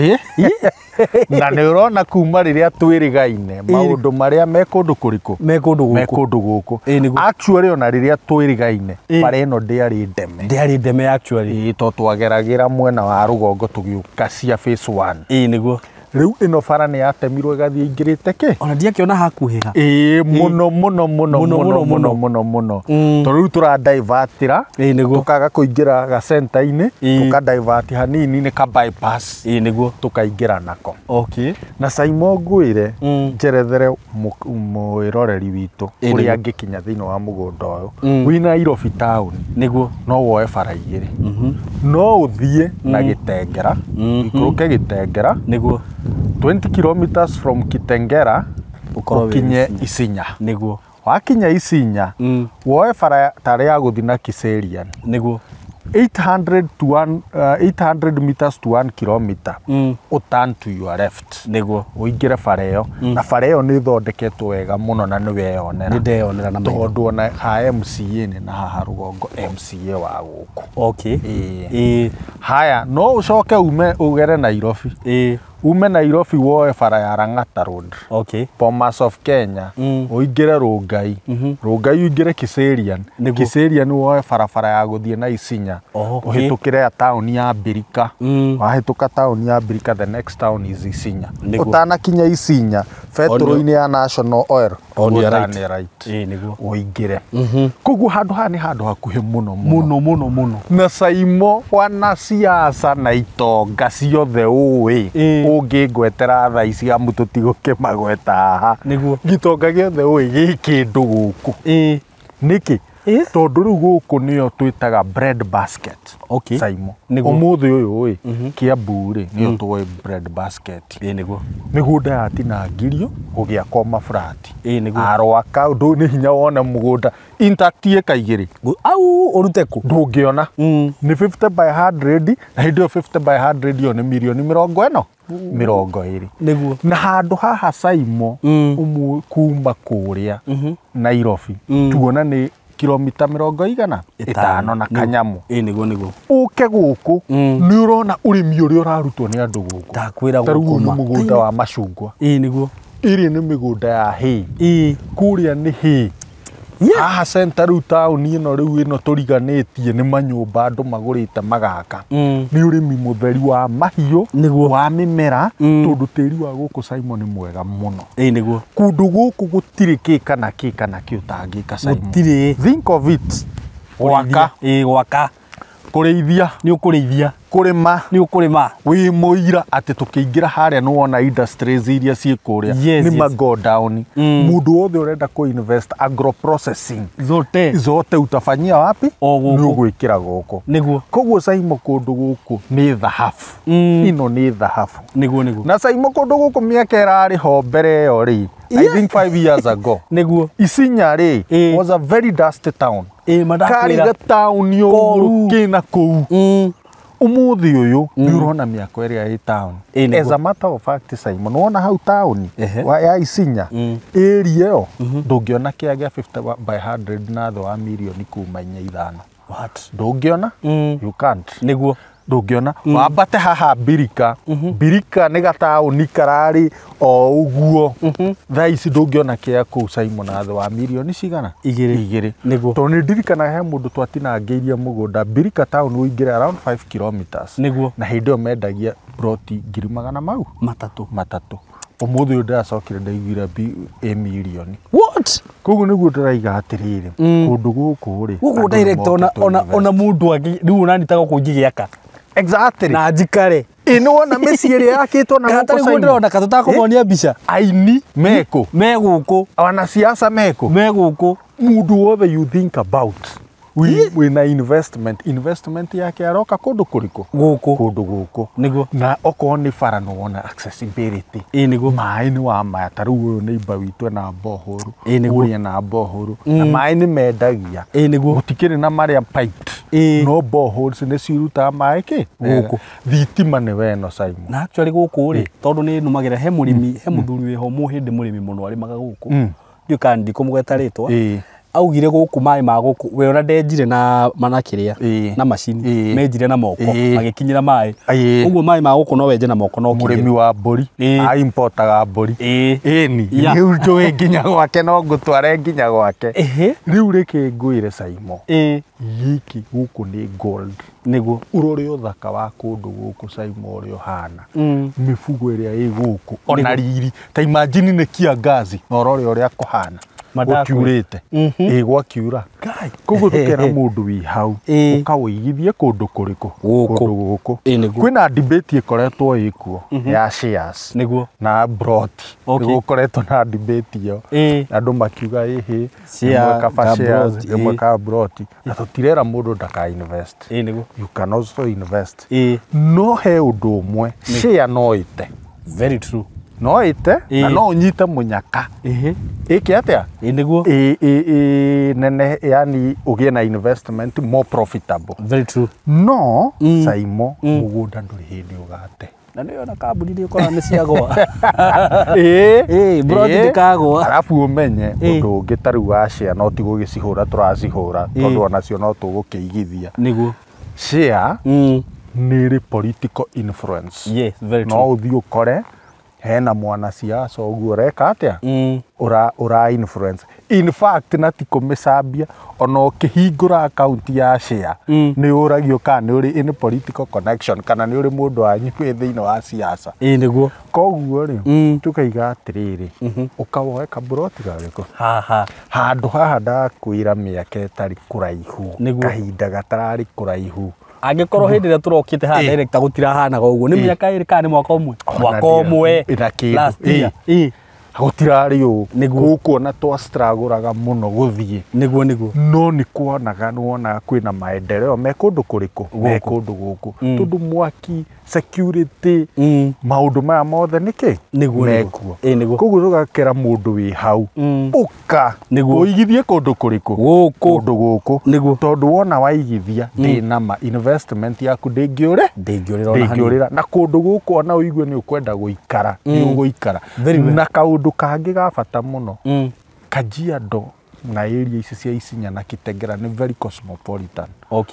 E: na nĩ ũrona kuma rĩrĩa twĩrĩgaine maũndũ marĩa me kũndũ kũrĩkũ
B: me kũndũ
E: gũkũ actually ona rĩrĩa twĩrĩgaine bara ĩno ndĩarĩ ndeme
B: actually
E: to twageragĩra mwena wa rũgongo tũgĩũka cia phase 1
B: niguo
E: rĩu ĩno bara nĩ yatemirwo ĩgathiĩ ingĩrĩte kĩ
B: ona ndiakĩona hakuhĩha
E: mũno tondũ rĩu tũrandivatĩra tũkaga kũingĩra ga center-inĩ tũkandivati hanini nĩ ka bypass
B: niguo
E: tũkaingĩra nako na Simon ngwĩre njerethere mwĩroreri witũ ũrĩa angĩkinya thĩinĩ wa mũgũnda ũyũ wĩ Nairobi town
B: niguo
E: no woe bara igĩrĩ no ũthiĩ na Gĩtengera ikũrũke Gĩtengera
B: niguo
E: 20 kilometers from Kitengera ukinye Isinya
B: niguo
E: wakinya Isinya woe bara tarĩ ya gũthi na Kiserian
B: niguo
E: 800 meters to 1 kilometer turn to your left
B: niguo
E: uingire bara ĩyo na bara ĩyo nĩ thondeketwo wega mũno na nĩ weyonera
B: na
E: tondũ ona ha MCA nĩ na haha rũgongo MCA wa gũkũ haya no ũcoke ume ugere Nairobi ume Nairobi woe bara ya Lang'ata Road Bomas of Kenya uingire Rongai uingire Kiserian woe bara ya gũthiĩ na Isinya uhĩtũkĩre ya town ya Mbirika wahĩtũka town ya Mbirika the next town is Isinya utanakinya Isinya petrol-inĩ ya National Oil
B: on your right
E: niguo uingire koguo handũ haha nĩ handũ hakuhĩ
B: mũno
E: na Simon wana siasa na itonga ciothe ũĩ ũngĩngwetera thaa ici amu tũtigũkĩmagweta haha
F: Nĩguo.
E: gitonga gĩothe ũĩ gĩ kĩndũ gũkũ nĩkĩ tondũ rĩu gũkũ nĩyo twĩtaga bread basket
F: Okay.
E: Saimo
F: Nĩguo.
E: ũmũthĩ ũyũ Kiambu rĩ nĩyo tũĩ bread basket
F: nĩguo.
E: mĩgũnda yatinangirio gũgĩakwo mafurati
F: nĩguo.
E: arwaka ũndũ nĩ hinya wone mũgũnda intact ĩkaigĩrĩ
F: Au ũrute kũ?
E: ndũngĩona nĩ 50 by 100 na hĩndĩ ĩyo 50 by 100 yo nĩ mirioni 20
F: Nĩguo.
E: na handũ haha Saimo ũmwe kuma kũrĩa Nairobi tuona nĩ kilomita 500 na kanyamu
F: nĩguo.
E: ũke gũkũ nĩ ũrona ũrĩmi ũrĩa ũrarutwo nĩ andũ gũkũ
F: Ndakwĩra
E: tarĩu
F: gũkũ
E: nĩ mũgũnda wa macungwa
F: nĩguo.
E: ĩrĩa nĩ mĩgũnda ya hay kũrĩa nĩ hay haha center rĩu taũni ĩno rĩu ĩno tũriganĩtie nĩ manyũmba andũ magũrĩte magaka nĩ ũrĩmi mũtheri wa mahiũ wa mĩmera tondũ tĩri wa gũkũ Saimo nĩ mwega mũno
F: nĩguo.
E: kũndũ gũkũ gũtirĩ kĩ kana kĩ ũtangĩka Saimo
F: Gũtirĩ.
E: think of it gwaka
F: gwaka
E: kũrĩithia
F: nĩ ũkũrĩithia
E: kũrĩma
F: nĩ ũkũrĩma
E: wĩ mũira atĩ tũkĩingĩra harĩa nĩ wona industries iria ciĩ kũrĩa nĩ mago down mũndũ wothe ũrenda ku invest agro processing zote utafanyia wapi nĩ ũgwĩkĩra gũkũ
F: nĩguo.
E: koguo Saimo kũndũ gũkũ nĩ thahabu ino nĩ thahabu
F: nĩguo.
E: na Saimo kũndũ gũkũ mĩaka ĩrarĩ ho mbere ĩyo rĩ I think 5 years ago
F: nĩguo.
E: Isinya rĩ was a very dusty town karĩ town yoru kĩna kũu ũmũthĩ ũyũ nĩ ũrona mĩako ĩrĩa ĩ town as a matter of fact Saimo nĩ wona hau town ya Isinya area ĩyo ndũngĩona kĩa 50 by 100 na thĩ wa mirioni kuma 4-5 ndũngĩona you can't
F: nĩguo.
E: ndũngĩona wambate haha Birika nĩ gataũni kararĩ o ũguo thaa ici ndũngĩona kĩa kũu Saimo na thĩ wa mirioni cigana 2
F: nĩguo.
E: tondũ nĩ ndirikanaga he mũndũ twatinangĩirie mũgũnda Birika town ũingĩre around 5 kilometers
F: nĩguo.
E: na hĩndĩ ĩyo mendagia broti 100,000 mau matatũ ũmũthĩ ũyũ ndĩracokire ndaiguire mirioni koguo nĩguo ndĩraiga atĩrĩrĩ kũndũ gũkũ rĩ
F: gũkũ direct ona mũndũ rĩu ũranitaga gũkũ ingĩgĩaka
E: exactly
F: na njikare
E: nĩ wona mĩciĩ ĩrĩa yakĩtwo na gũkũ Saimo
F: ndĩrona ka tũtakũmonia mbica
E: aini meko
F: me gũkũ
E: wanasiasa meko
F: me gũkũ
E: mũndũ wothe you think about wina investment yake aroka kũndũ kũrĩkũ kũndũ gũkũ
F: nĩguo.
E: na okorwo nĩ bara nĩ wona accessibility
F: nĩguo.
E: maĩ nĩ wa maya ta rĩu ũyũ nĩ imba witũ na mbohoro ũrĩa na mbohoro na maĩ nĩ mendagia gũtikĩrĩ na marĩa piped no boreholes nĩ cirutaga maĩ gũkũ thitima nĩ weno Saimo
F: na actually gũkũ rĩ tondũ nĩ numagĩra he mũrĩmi he mũthuri wĩho mũhĩndĩ mũrĩmi mũno arĩmaga gũkũ ndiũka ndikũmũgeta rĩtwa augire gũkũ maĩ ma gũkũ we ona ndenjire na manakĩrĩa na macini menjire na moko magĩkinyĩra maĩ ũguo maĩ ma gũkũ no wenje na moko no
E: mũrĩmi wa mbũri importaga mbũri ĩni rĩu njũĩ nginya gwake no ngũtware nginya gwake rĩu rĩkĩ ngwĩre Saimo gĩkĩ gũkũ nĩ gold nĩguo ũrore ũthaka wa kũndũ gũkũ Saimo ũrĩa ũhana mĩfugo ĩrĩa ĩ gũkũ ona riri ta imagine nĩ kiangazi na ũrore ũrĩa kũhana gũkiurĩte gwakiura koguo tũkĩra mũndũ wĩ hau ũkawĩigithie kũndũ kũrĩkũ kũndũ gũkũ kwĩna debate ĩkoretwo ĩkuo ya shares na broti nĩgũkoretwo na debate ĩyo andũ makiuga ĩhĩ ĩmwe ka broti na tũtirera mũndũ ndaka invest you can also invest no he ũndũ ũmwe share no ĩte
F: very true
E: no ite na no unyite munyaka iki atia
F: niguo
E: nene yani ugie na investment more profitable
F: very true
E: no Saimo mugunda nduri hindi ugate
F: na nĩyo na kambuni nĩ ũkoragwo nĩ ciagwa broti ndĩkagwa
E: arabu umenye ũndũ ũngĩ ta rĩu wa share no ti gũgĩcihũra tũracihũra tondũ onacio no tũgũkĩigithia
F: nĩguo
E: share nĩ ĩrĩ political influence
F: yes very true
E: no ũthiĩ ũkore hena mwanasiasa ũguo reka atia ura influence in fact na ti kũmĩcambia ona ũkĩhingũra account ya share nĩ ũragio kana nĩ ũrĩ in political connection kana nĩ ũrĩ mũndũ wanyu thĩinĩ wa siasa
F: nĩguo
E: koguo rĩ tukaiga atĩrĩrĩ ũkawoe kaburoti garĩkũ handũ haha ndakwĩra mĩaka ĩtarĩ kũraihu kahinda gatararĩ kũraihu
F: Angĩkorwo hĩndĩ ĩrĩa tũrokĩte haha director gũtirahanaga ũguo nĩ mĩaka ĩrĩ kana nĩ mwaka ũmwe last year
E: gutirari u guku na twa struggle muno guthie
F: niguo
E: no ni kuonaga nuona kwina maendeleo me kundu kuriku me kundu guku tundu mwaki security maundu maya mothe niki niguo koguo tugakera mundu wi hau uka uigithie kundu kuriku kundu guku tondu wona waigithia thina ma investment yaku ndingiurira na kundu guku ona uigue ni ukwenda guikara ni uguikara na kaundu kangi ga bata muno Kajiado na area ici cia Isinya na Kitengela ni very cosmopolitan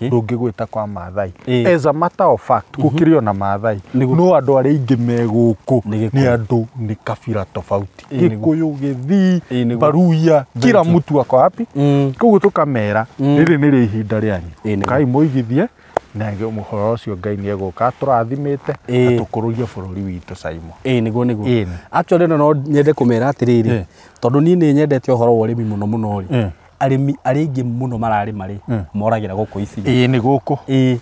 E: ndungigwita kwa Maathai as a matter of fact gukirio na Maathai no andu ari ingi me guku ni andu ni kabila tofauti Gikuyu Githii Baruya kila mtu ako happy koguo tukamera riri ni ihinda rianyu kai muigithie nage umuhoro ucio Ngai ni eguka turathimite atukurugia bururi witu Saimo
F: niguo actually no nyende kumera atiriri tondu ni nyendete uhoro wa urimi muno ri arimi aringi muno marari mari moragira guku ici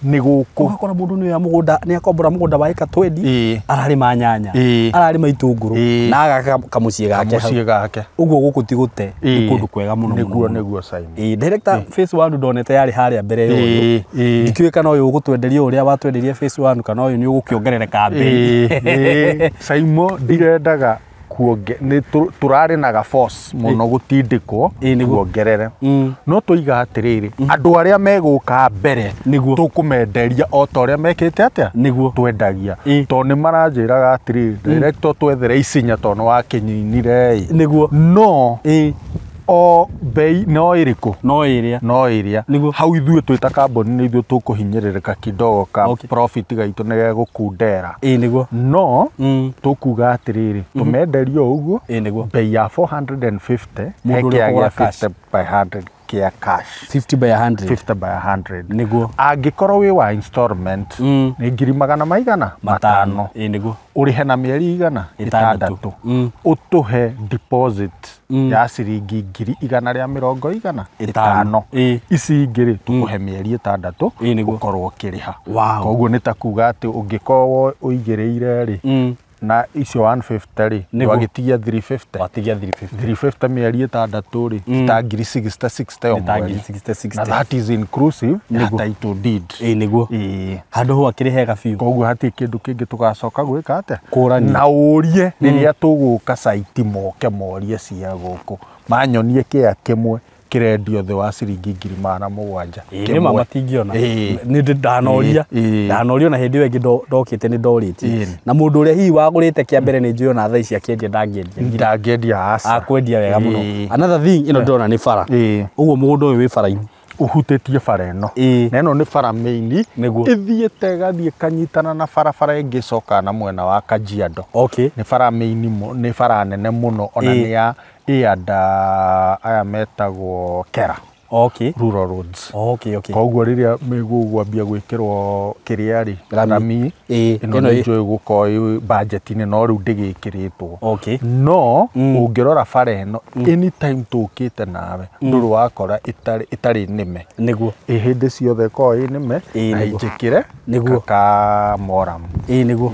E: ni guku
F: ukora mundu ni ya mugunda ni akombora mugunda wa eka 20 arari manyanya arari maitunguru na aga kamucie gake uguo guku tigute ni kundu kwega muno
E: niguo Saimo
F: director phase 1 ndonete yari haria mbere yoyo ndikiwe kana uyu gutwenderia uria watwenderia phase 1 kana uyu ni ugukiongerereka mbei
E: Saimo ndirendaga kuonge ni turari na force muno gutindikwo kuongerere no tuiga atiriri andu aria meguka mbere tukumenderia o ta uria mekite atia twendagia to ni maranjiraga atiriri director twethere Isinya to no wakinyinire no o bei no iriku
F: no iria
E: hau ithuĩ twita kamboni ni ithuĩ tukuhinyiririka kidogo ka profit gaitu nege gukundera no tukuga atiriri tumenderio uguo bei ya 450 hekia 50 by 100 kia cash
F: 50 by
E: 100 niguo angikorwo wi wa installment ni ngiri magana maigana matano urihe na mieri igana 6 utuhe deposit ya ciringi ngiri igana ria 500 ici ngiri tukuhe mieri 6 gukorwo kiriha koguo ni ta kuga ati ungikorwo uigireire ri na icio 150 ri ndwagitigia 350 mieri 6 ri ta ngiri 60 o mweri na that is inclusive ya title deed
F: niguo handu ho akiri hega biu
E: koguo hati kindu kingi tugacoka gwika atia na urie riria tuguka site moke morie cia guku manyonie kia kimwe kirendio the wa ciringi ngiri 700
F: ni matingiona ni ndanoria na hindi wengi ndokite ni ndoriti na mundu uria hihi wagurite kia mbere ni njuyo na thaa ici akiendia
E: ndangiedia asa
F: akwendia wega muno another thing ino ndona ni bara uguo mundu uyu wi bara-ini
E: uhutitie bara ino na ino ni bara main ithiete gathie kanyitana na barabara ingi coka na mwena wa Kajiado ni bara main ni bara nene muno ona ni ya aya metagwo Kera rural roads koguo riria megugwambia gwikirwo kiriari rami ino ni njoi gukoi budget ni no riu ndigikiritwo no ungirora bara ino anytime tukite nawe nduru wakora itari nime
F: niguo
E: hindi ciothe ko nime na injikire ka moram
F: niguo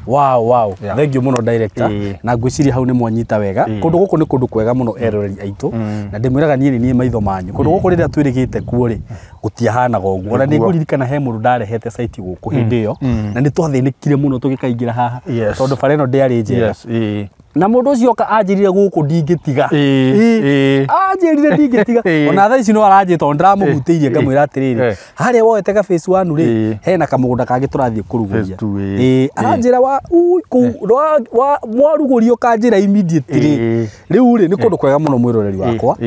F: wow thank you muno director na ngwiciria hau ni mwanyita wega kundu guku ni kundu kwega muno eroreri aitu na ndimwiraga nie maitho manyu kundu guku riria twirigite kuo ri gutiahanaga uguo na ninguririkana he mundu ndarehete site guku hindi iyo na ni twathinikire muno tugikaingira haha tondu bara ino ndiari njega na mundu ucio ka anjirire guku ndingitiga anjirire ndingitiga ona thaa ici no aranjita ndiramuhutiirie ngamwira atiriri haria woete ka phase 1 ri hena kamugunda kangi turathie kuruguria aranjira wa mwarugurio kanjira immediately riu ri ni kundu kwega muno mwiroreri wakwa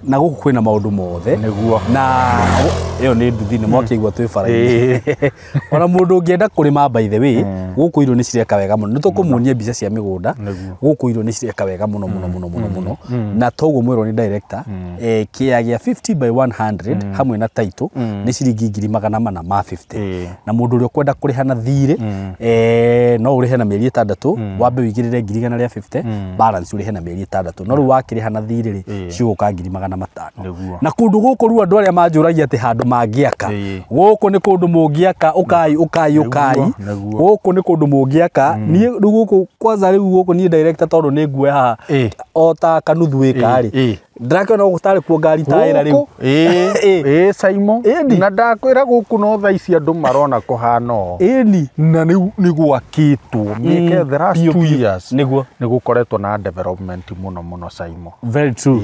F: na guku kwina maundu mothe na iyo ni nduthi ni mwakigwa twi bara-ini ona mundu ungienda kurima by the way guku irio ni cireka wega muno ni tukumuonia mbica cia migunda guku guku iro ni cireka wega muno na toguo mwiro ni director kia gia 50 by 100 hamwe na title ni ciringi 450 na mundu uri kwenda kuriha na thire no urihe na mieri 6 wambe wigirire 450 balance urihe na mieri 6 no ru wakiriha na thire ri ciguka 500 na kundu guku ru andu aria manjuragia ati handu mangiaka guku ni kundu mungiaka ukai guku ni kundu mungiaka ni guku kwanza riu guku ni director tondu ni nguwe ha ota kanuthu eka ri ndakona gutari kuo ngari taira riu
E: Saimo na ndakwira guku no tha ici andu marona kuhano na ni gwakitwo mieke the last 2 years ni gukoretwo na development muno Saimo.
F: Very true.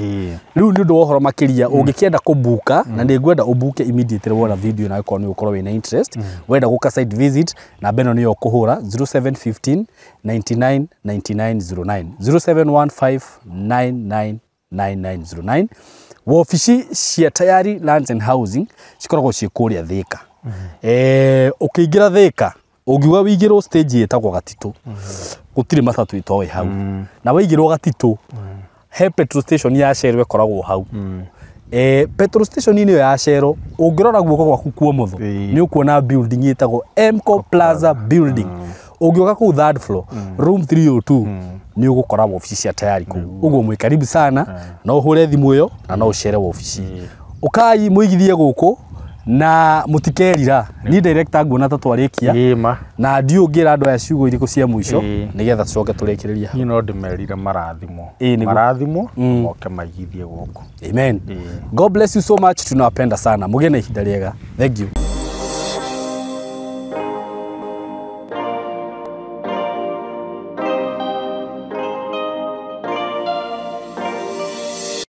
F: Riu ni ndu wohoro makiria ungikienda kubuka na ni ngwenda ubuke immediately wona video na ko ni ukorwo wina interest wenda guka site visit na beno niyo kuhura 0715 99 9909 0715 9909 wofici cia Tayari Lands and Housing cikoragwo cikuria Thika. Ukiingira Thika ungiuga wigirwo stage yetagwo Gatito gutire matatu itowe hau na waigirwo Gatito he petrol station ya Shell ikoragwo hau petrol station niyo ya Shell ungirora guoko gwaku kuo mutho ni ukuona building yetagwo Emco Plaza building ungioka ku third floor room 302 ni ugukora ofici cia Tayari ku uguo mwi karibu sana no hure thimu yo na no uchere ofici ukai muigithie guku na mutikerira ni director nguona tatwarikia na ndiungira andu aya ciugo iriku cia muico nigetha tucoke turekereria
E: ni no ndimerire marathimo moke maigithie guku.
F: Amen. God bless you so much, tunawapenda sana, mugene ihinda riega. Thank you.